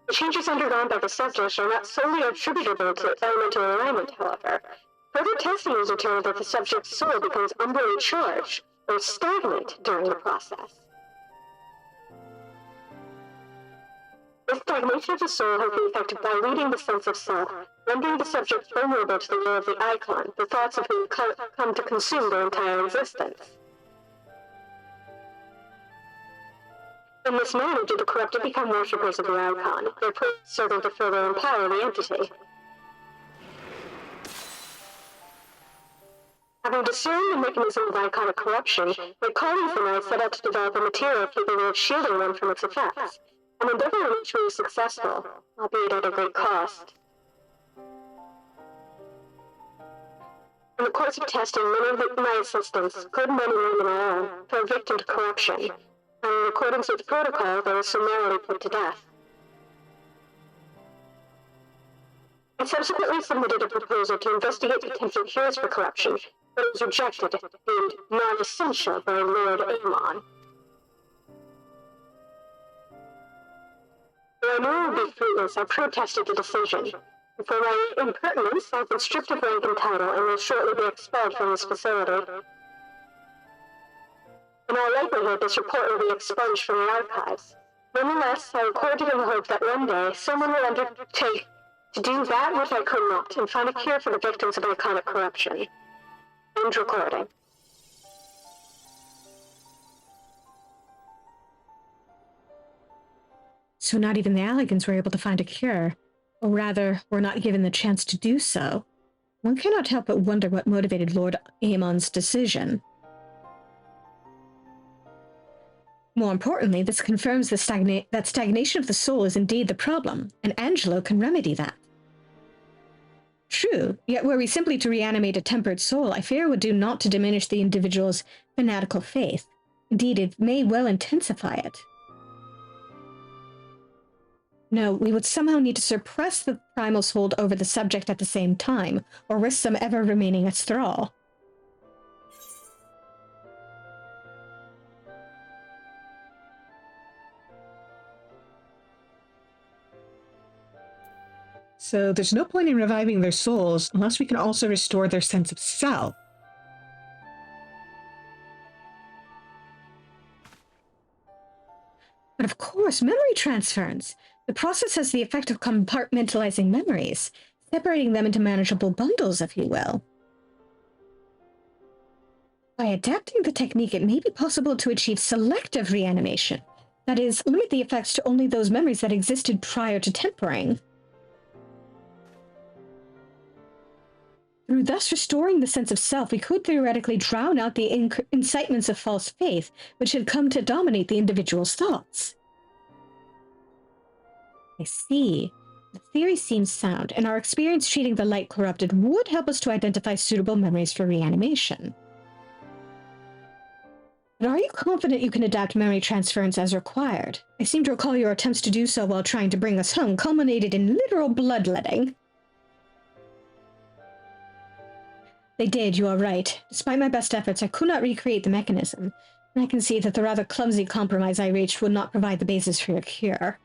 The changes undergone by the subject are not solely attributable to elemental alignment, however. Further testing has determined that the subject's soul becomes umbrally charged, or stagnant during the process. This stagnation of the soul has the effect of diluting the sense of self, rendering the subject vulnerable to the will of the icon, the thoughts of whom come to consume their entire existence. In this manner do the corrupted become worshippers of the icon, their prayers serving to further empower the entity. Having discerned the mechanism of iconic corruption, my colleagues and I set out to develop a material capable of shielding one from its effects, an endeavor in which we were successful, albeit at a great cost. In the course of testing many of my assistants, good men and women alone, fell victim to corruption, and in accordance with protocol, they were summarily put to death. I subsequently submitted a proposal to investigate potential cures for corruption, but it was rejected, deemed non-essential by Lord Amon. Though I knew it would be fruitless, I protested the decision. And for my impertinence, I've been stripped of rank and title and will shortly be expelled from this facility. In all likelihood, this report will be expunged from the archives. Nonetheless, I recorded in the hope that one day someone will undertake to do that which I could not and find a cure for the victims of iconic corruption. End recording. So not even the Allagans were able to find a cure, or rather, were not given the chance to do so. One cannot help but wonder what motivated Lord Amon's decision. More importantly, this confirms that stagnation of the soul is indeed the problem, and Angelo can remedy that. True, yet were we simply to reanimate a tempered soul, I fear it would do naught to diminish the individual's fanatical faith. Indeed, it may well intensify it. No, we would somehow need to suppress the primal's hold over the subject at the same time, or risk them ever remaining its thrall. So there's no point in reviving their souls unless we can also restore their sense of self. But of course, memory transference. The process has the effect of compartmentalizing memories, separating them into manageable bundles, if you will. By adapting the technique, it may be possible to achieve selective reanimation. That is, limit the effects to only those memories that existed prior to tempering. Through thus restoring the sense of self, we could theoretically drown out the incitements of false faith, which had come to dominate the individual's thoughts. I see. The theory seems sound, and our experience treating the light corrupted would help us to identify suitable memories for reanimation. But are you confident you can adapt memory transference as required? I seem to recall your attempts to do so while trying to bring us home culminated in literal bloodletting. They did, you are right. Despite my best efforts, I could not recreate the mechanism, and I can see that the rather clumsy compromise I reached would not provide the basis for your cure.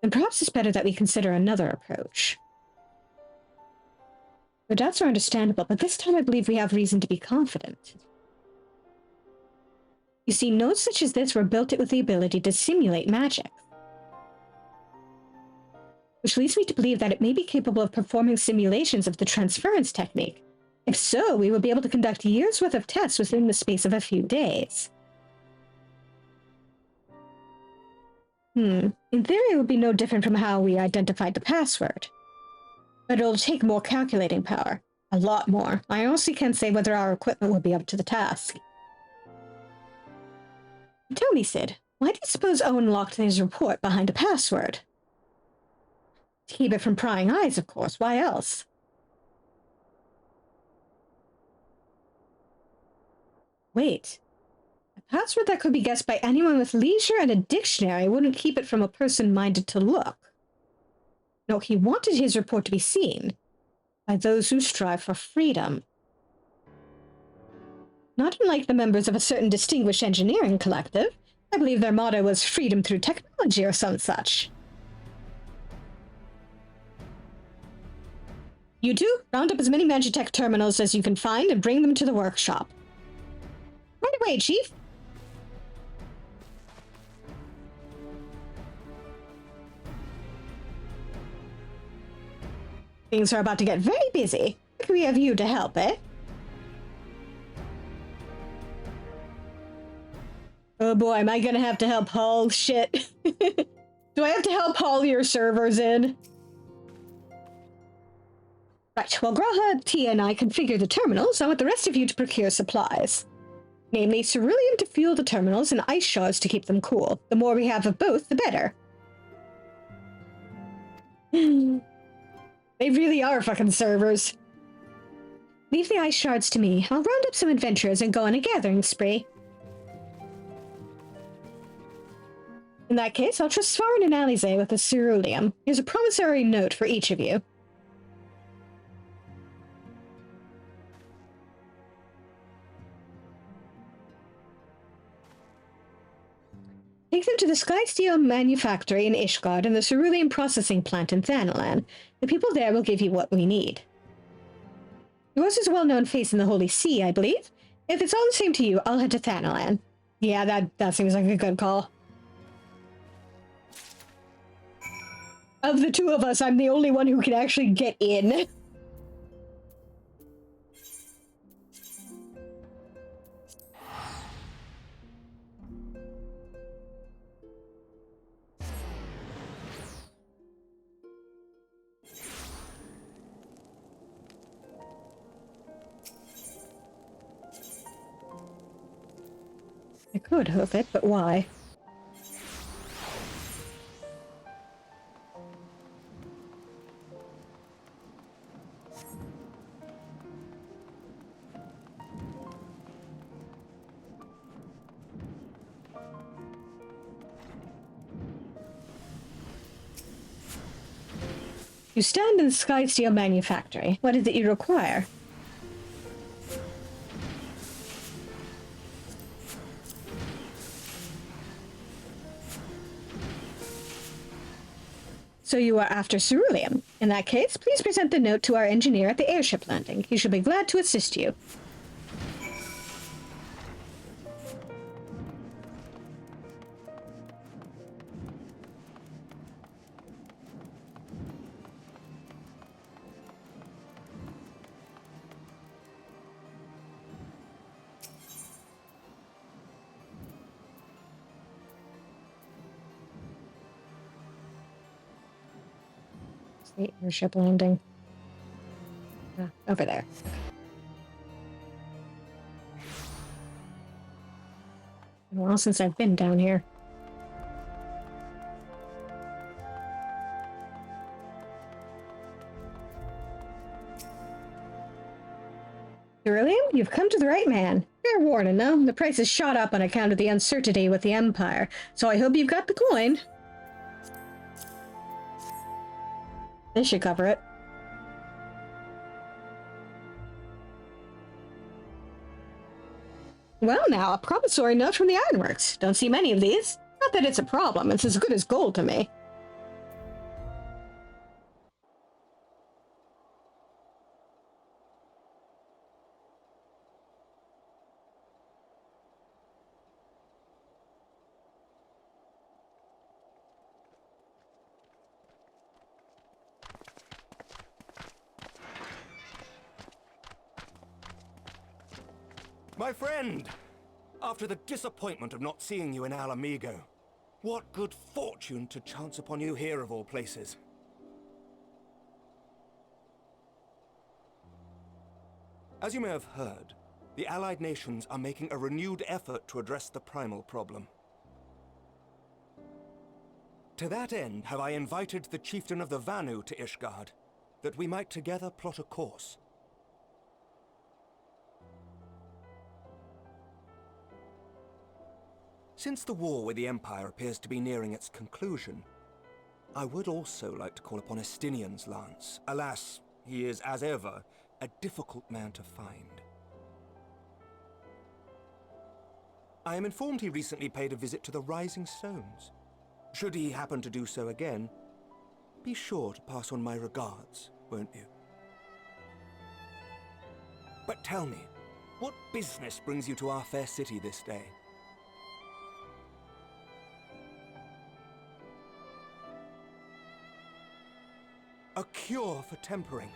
Then perhaps it's better that we consider another approach. Your doubts are understandable, but this time I believe we have reason to be confident. You see, nodes such as this were built with the ability to simulate magic, which leads me to believe that it may be capable of performing simulations of the transference technique. If so, we will be able to conduct years' worth of tests within the space of a few days. In theory, it would be no different from how we identified the password. But it'll take more calculating power. A lot more. I honestly can't say whether our equipment will be up to the task. Tell me, Sid, why do you suppose Owen locked his report behind a password? To keep it from prying eyes, of course. Why else? Wait. A password that could be guessed by anyone with leisure and a dictionary wouldn't keep it from a person minded to look. No, he wanted his report to be seen by those who strive for freedom. Not unlike the members of a certain distinguished engineering collective. I believe their motto was freedom through technology or some such. You two, round up as many Magitech terminals as you can find and bring them to the workshop. Right away, Chief. Things are about to get very busy. What can we have you to help, eh? Oh boy, am I gonna have to help haul shit? Do I have to help haul your servers in? Right, well, Graha, Tia, and I configure the terminals. I want the rest of you to procure supplies. Namely, cerulean to fuel the terminals and ice shards to keep them cool. The more we have of both, the better. They really are fucking servers. Leave the ice shards to me. I'll round up some adventurers and go on a gathering spree. In that case, I'll trust Svarin and Alize with the ceruleum. Here's a promissory note for each of you. Take them to the Sky Steel Manufactory in Ishgard and the ceruleum processing plant in Thanalan. The people there will give you what we need. Yours is a well-known face in the Holy See, I believe. If it's all the same to you, I'll head to Thanalan. Yeah, that seems like a good call. Of the two of us, I'm the only one who can actually get in. I could hoof it, but why? You stand in the Sky Steel Manufactory. What is it you require? So you are after ceruleum. In that case, please present the note to our engineer at the airship landing. He shall be glad to assist you. The airship landing. Over there. Been a while since I've been down here. Ceruleum, you've come to the right man. Fair warning, though. The price has shot up on account of the uncertainty with the Empire, so I hope you've got the coin. This should cover it. Well now, a promissory note from the Ironworks. Don't see many of these. Not that it's a problem, it's as good as gold to me. My friend! After the disappointment of not seeing you in Alamigo, what good fortune to chance upon you here of all places. As you may have heard, the Allied nations are making a renewed effort to address the primal problem. To that end, have I invited the chieftain of the Vanu to Ishgard, that we might together plot a course. Since the war with the Empire appears to be nearing its conclusion, I would also like to call upon Estinian's lance. Alas, he is, as ever, a difficult man to find. I am informed he recently paid a visit to the Rising Stones. Should he happen to do so again, be sure to pass on my regards, won't you? But tell me, what business brings you to our fair city this day? A cure for tempering.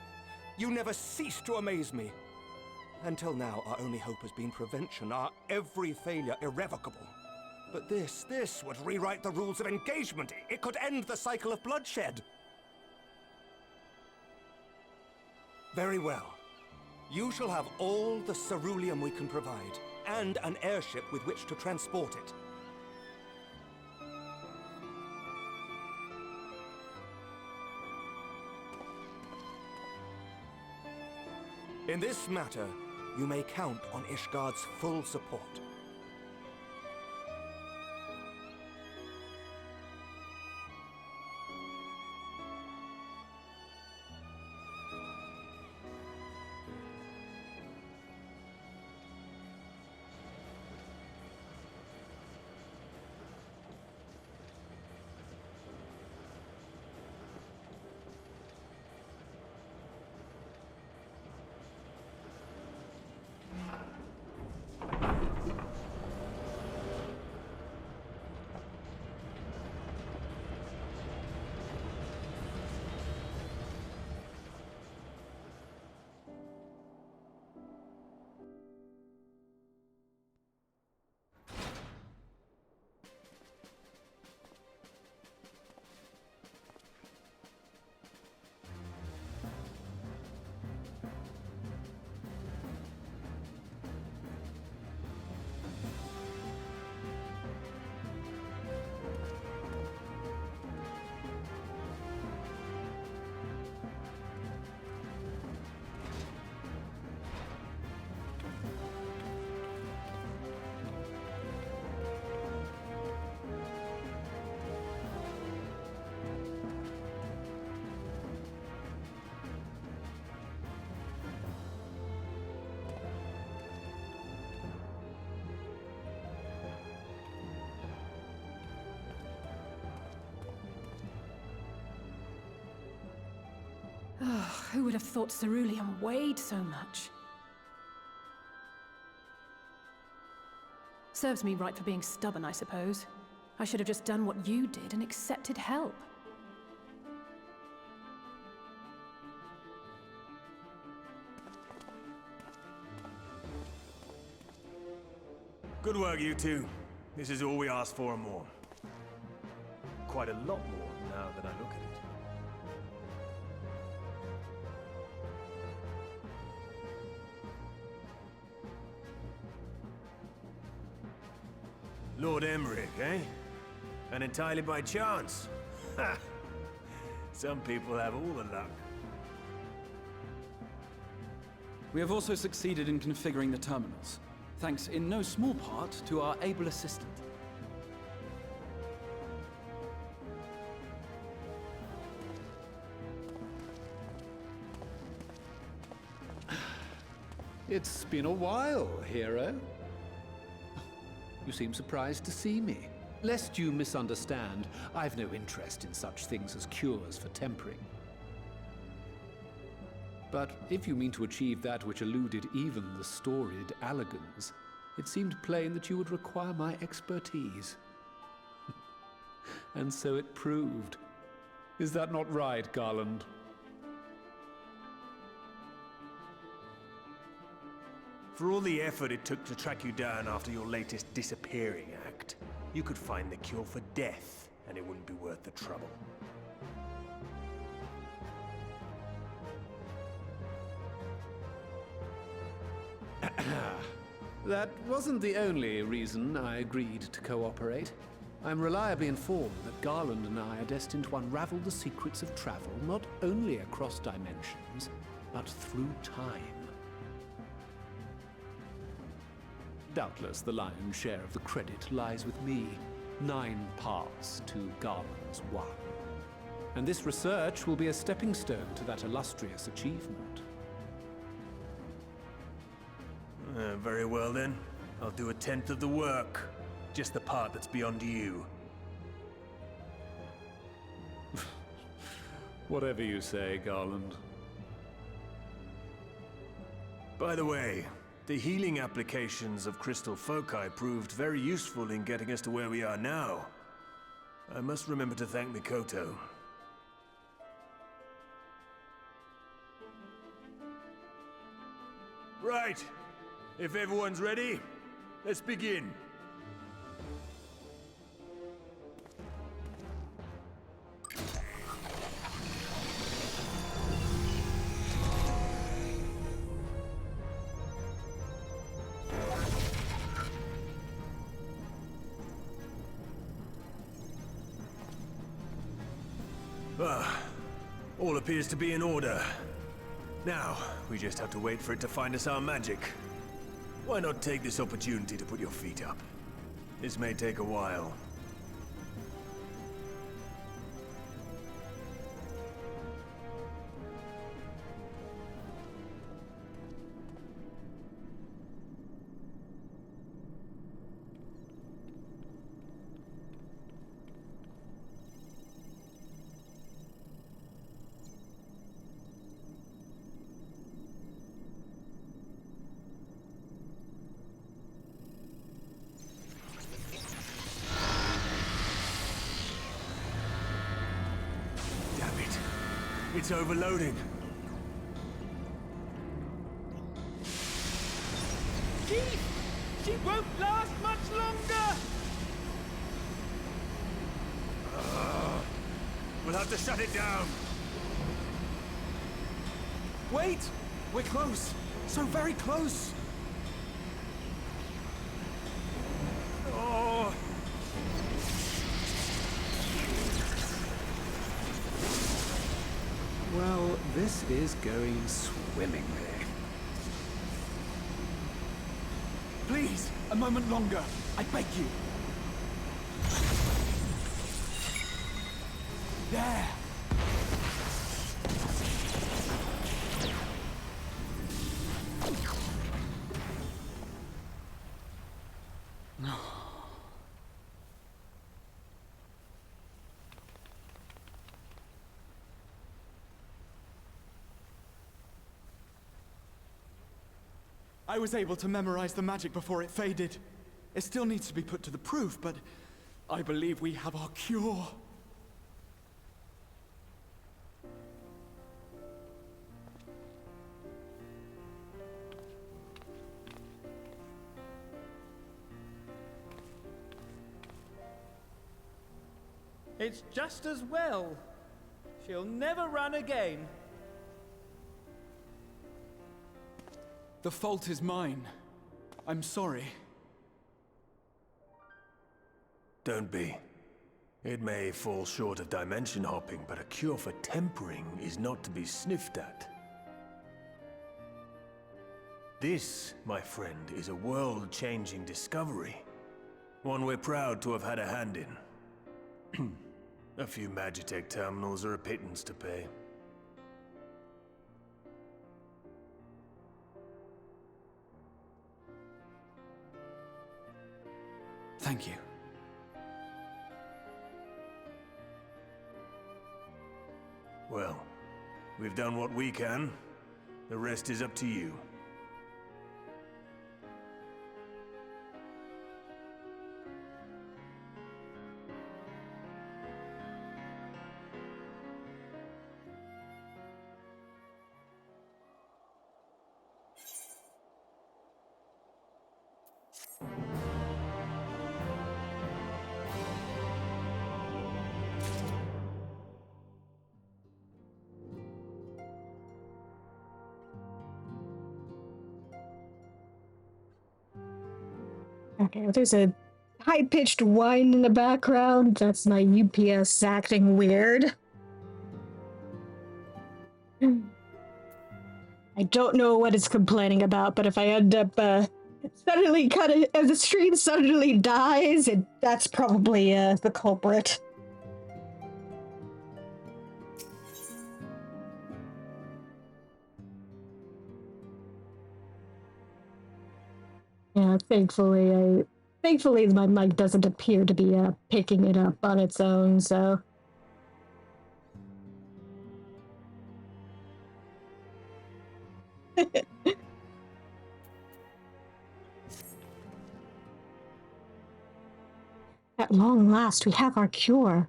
You never cease to amaze me. Until now, our only hope has been prevention, our every failure irrevocable. But this would rewrite the rules of engagement. It could end the cycle of bloodshed. Very well. You shall have all the ceruleum we can provide, and an airship with which to transport it. In this matter, you may count on Ishgard's full support. Oh, who would have thought ceruleum weighed so much? Serves me right for being stubborn, I suppose. I should have just done what you did and accepted help. Good work, you two. This is all we asked for and more. Quite a lot more now that I look at it. Lord Emmerich, eh? And entirely by chance. Ha! Some people have all the luck. We have also succeeded in configuring the terminals, thanks in no small part to our able assistant. It's been a while, hero. You seem surprised to see me. Lest you misunderstand, I've no interest in such things as cures for tempering. But if you mean to achieve that which eluded even the storied Allagans, it seemed plain that you would require my expertise. And so it proved. Is that not right, Garland? For all the effort it took to track you down after your latest disappearing act, you could find the cure for death, and it wouldn't be worth the trouble. That wasn't the only reason I agreed to cooperate. I'm reliably informed that Garland and I are destined to unravel the secrets of travel, not only across dimensions, but through time. Doubtless the lion's share of the credit lies with me. 9 parts to Garland's 1. And this research will be a stepping stone to that illustrious achievement. Very well then. I'll do 1/10 of the work. Just the part that's beyond you. Whatever you say, Garland. By the way, the healing applications of crystal foci proved very useful in getting us to where we are now. I must remember to thank Mikoto. Right. If everyone's ready, let's begin. All appears to be in order. Now, we just have to wait for it to find us our magic. Why not take this opportunity to put your feet up? This may take a while. It's overloading. She won't last much longer! We'll have to shut it down. Wait! We're close. So very close. Oh. Well, this is going swimmingly. Please, a moment longer. I beg you. There. I was able to memorize the magic before it faded. It still needs to be put to the proof, but I believe we have our cure. It's just as well. She'll never run again. The fault is mine. I'm sorry. Don't be. It may fall short of dimension hopping, but a cure for tempering is not to be sniffed at. This, my friend, is a world-changing discovery. One we're proud to have had a hand in. A few Magitech terminals are a pittance to pay. Thank you. Well, we've done what we can. The rest is up to you. Okay, there's a high-pitched whine in the background. That's my UPS acting weird. I don't know what it's complaining about, but if I end up suddenly if the stream suddenly dies, that's probably the culprit. Yeah, thankfully my mic doesn't appear to be picking it up on its own, so. At long last, we have our cure.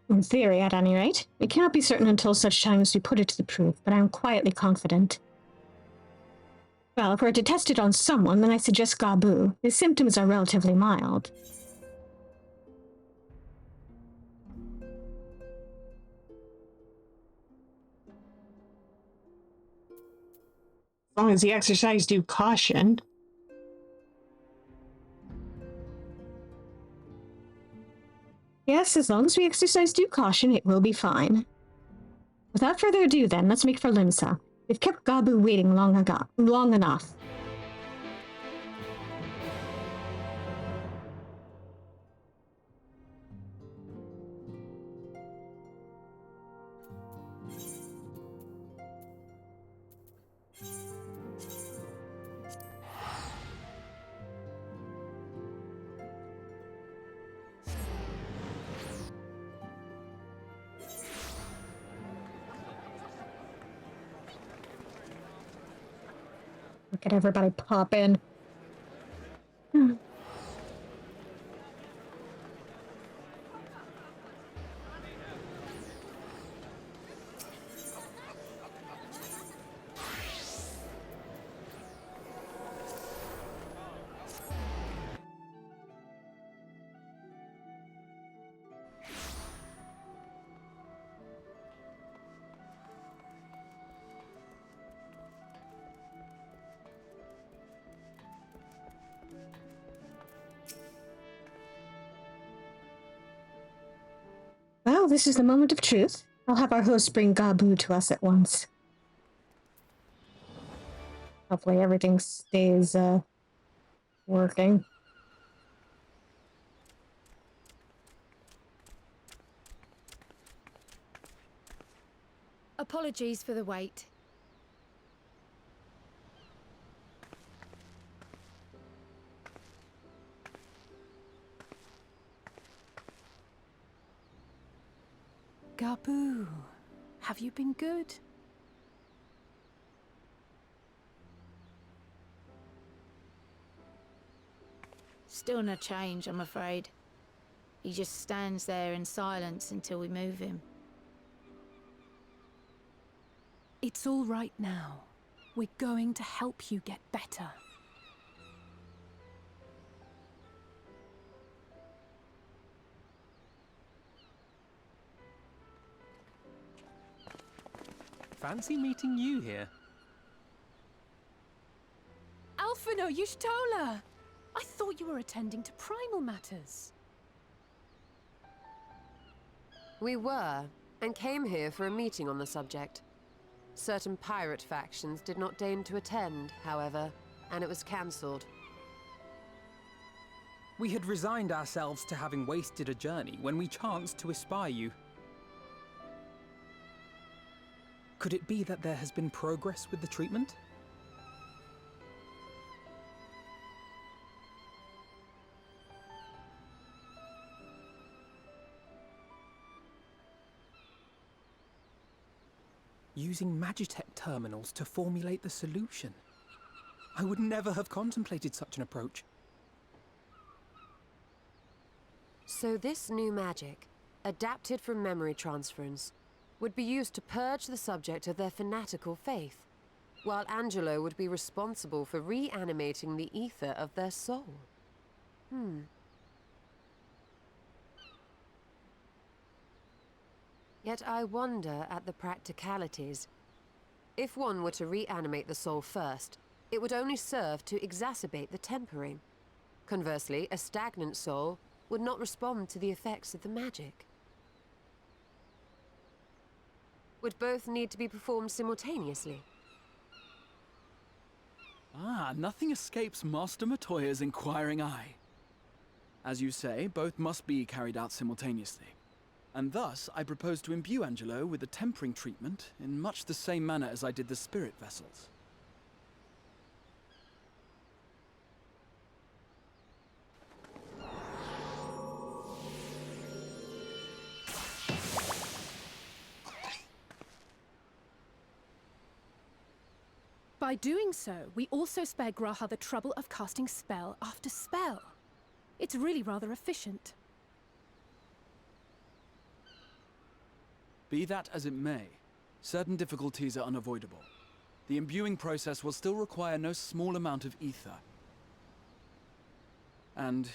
In theory, at any rate. We cannot be certain until such time as we put it to the proof, but I am quietly confident. Well, if we're to test it on someone, then I suggest Gabu. His symptoms are relatively mild. As long as the exercise due caution. Yes, as long as we exercise due caution, it will be fine. Without further ado, then, let's make for Limsa. We've kept Gabu waiting long enough. Look at everybody pop in. Well, this is the moment of truth. I'll have our host bring Gabu to us at once. Hopefully everything stays, working. Apologies for the wait. Gabu, have you been good? Still no change, I'm afraid. He just stands there in silence until we move him. It's all right now. We're going to help you get better. Fancy meeting you here. Alphino Yushtola! I thought you were attending to primal matters. We were, and came here for a meeting on the subject. Certain pirate factions did not deign to attend, however, and it was cancelled. We had resigned ourselves to having wasted a journey when we chanced to espy you. Could it be that there has been progress with the treatment? Using Magitech terminals to formulate the solution. I would never have contemplated such an approach. So this new magic, adapted from memory transference, would be used to purge the subject of their fanatical faith, while Angelo would be responsible for reanimating the ether of their soul. Yet I wonder at the practicalities. If one were to reanimate the soul first, it would only serve to exacerbate the tempering. Conversely, a stagnant soul would not respond to the effects of the magic. Would both need to be performed simultaneously? Nothing escapes Master Matoya's inquiring eye. As you say, both must be carried out simultaneously. And thus, I propose to imbue Angelo with the tempering treatment in much the same manner as I did the spirit vessels. By doing so, we also spare Graha the trouble of casting spell after spell. It's really rather efficient. Be that as it may, certain difficulties are unavoidable. The imbuing process will still require no small amount of ether. And,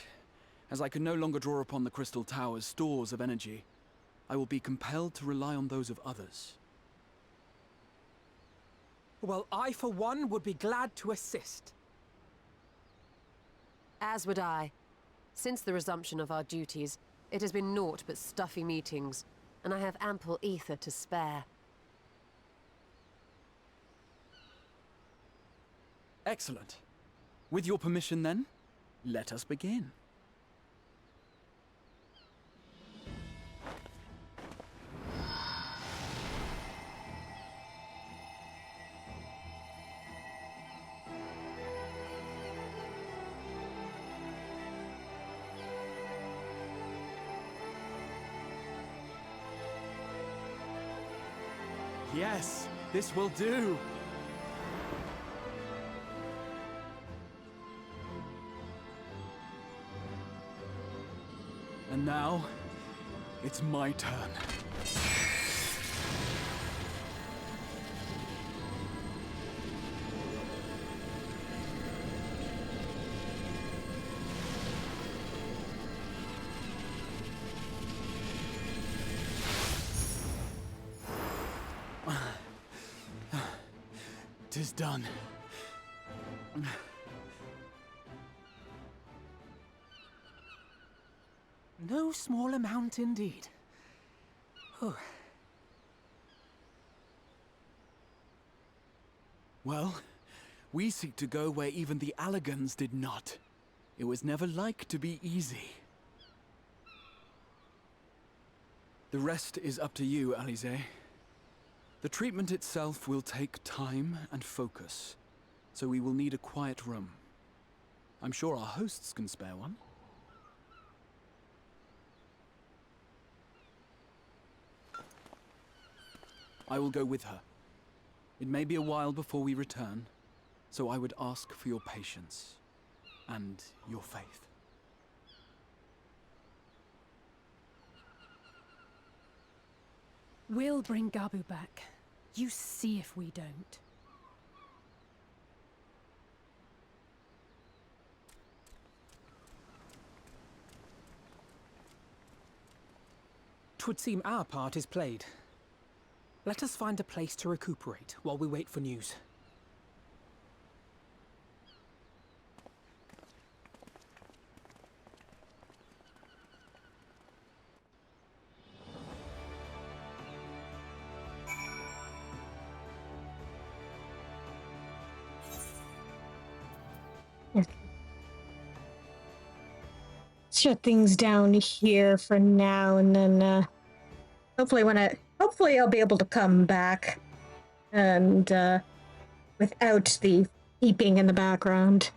as I can no longer draw upon the Crystal Tower's stores of energy, I will be compelled to rely on those of others. Well, I, for one, would be glad to assist. As would I. Since the resumption of our duties, it has been naught but stuffy meetings, and I have ample ether to spare. Excellent. With your permission then, let us begin. Yes, this will do. And now, it's my turn. Tis done. No small amount indeed. Well, we seek to go where even the Allagans did not. It was never like to be easy. The rest is up to you, Alize. The treatment itself will take time and focus, so we will need a quiet room. I'm sure our hosts can spare one. I will go with her. It may be a while before we return, so I would ask for your patience and your faith. We'll bring Gabu back. You see if we don't. Twould seem our part is played. Let us find a place to recuperate while we wait for news. Shut things down here for now, and then hopefully I'll be able to come back and without the beeping in the background.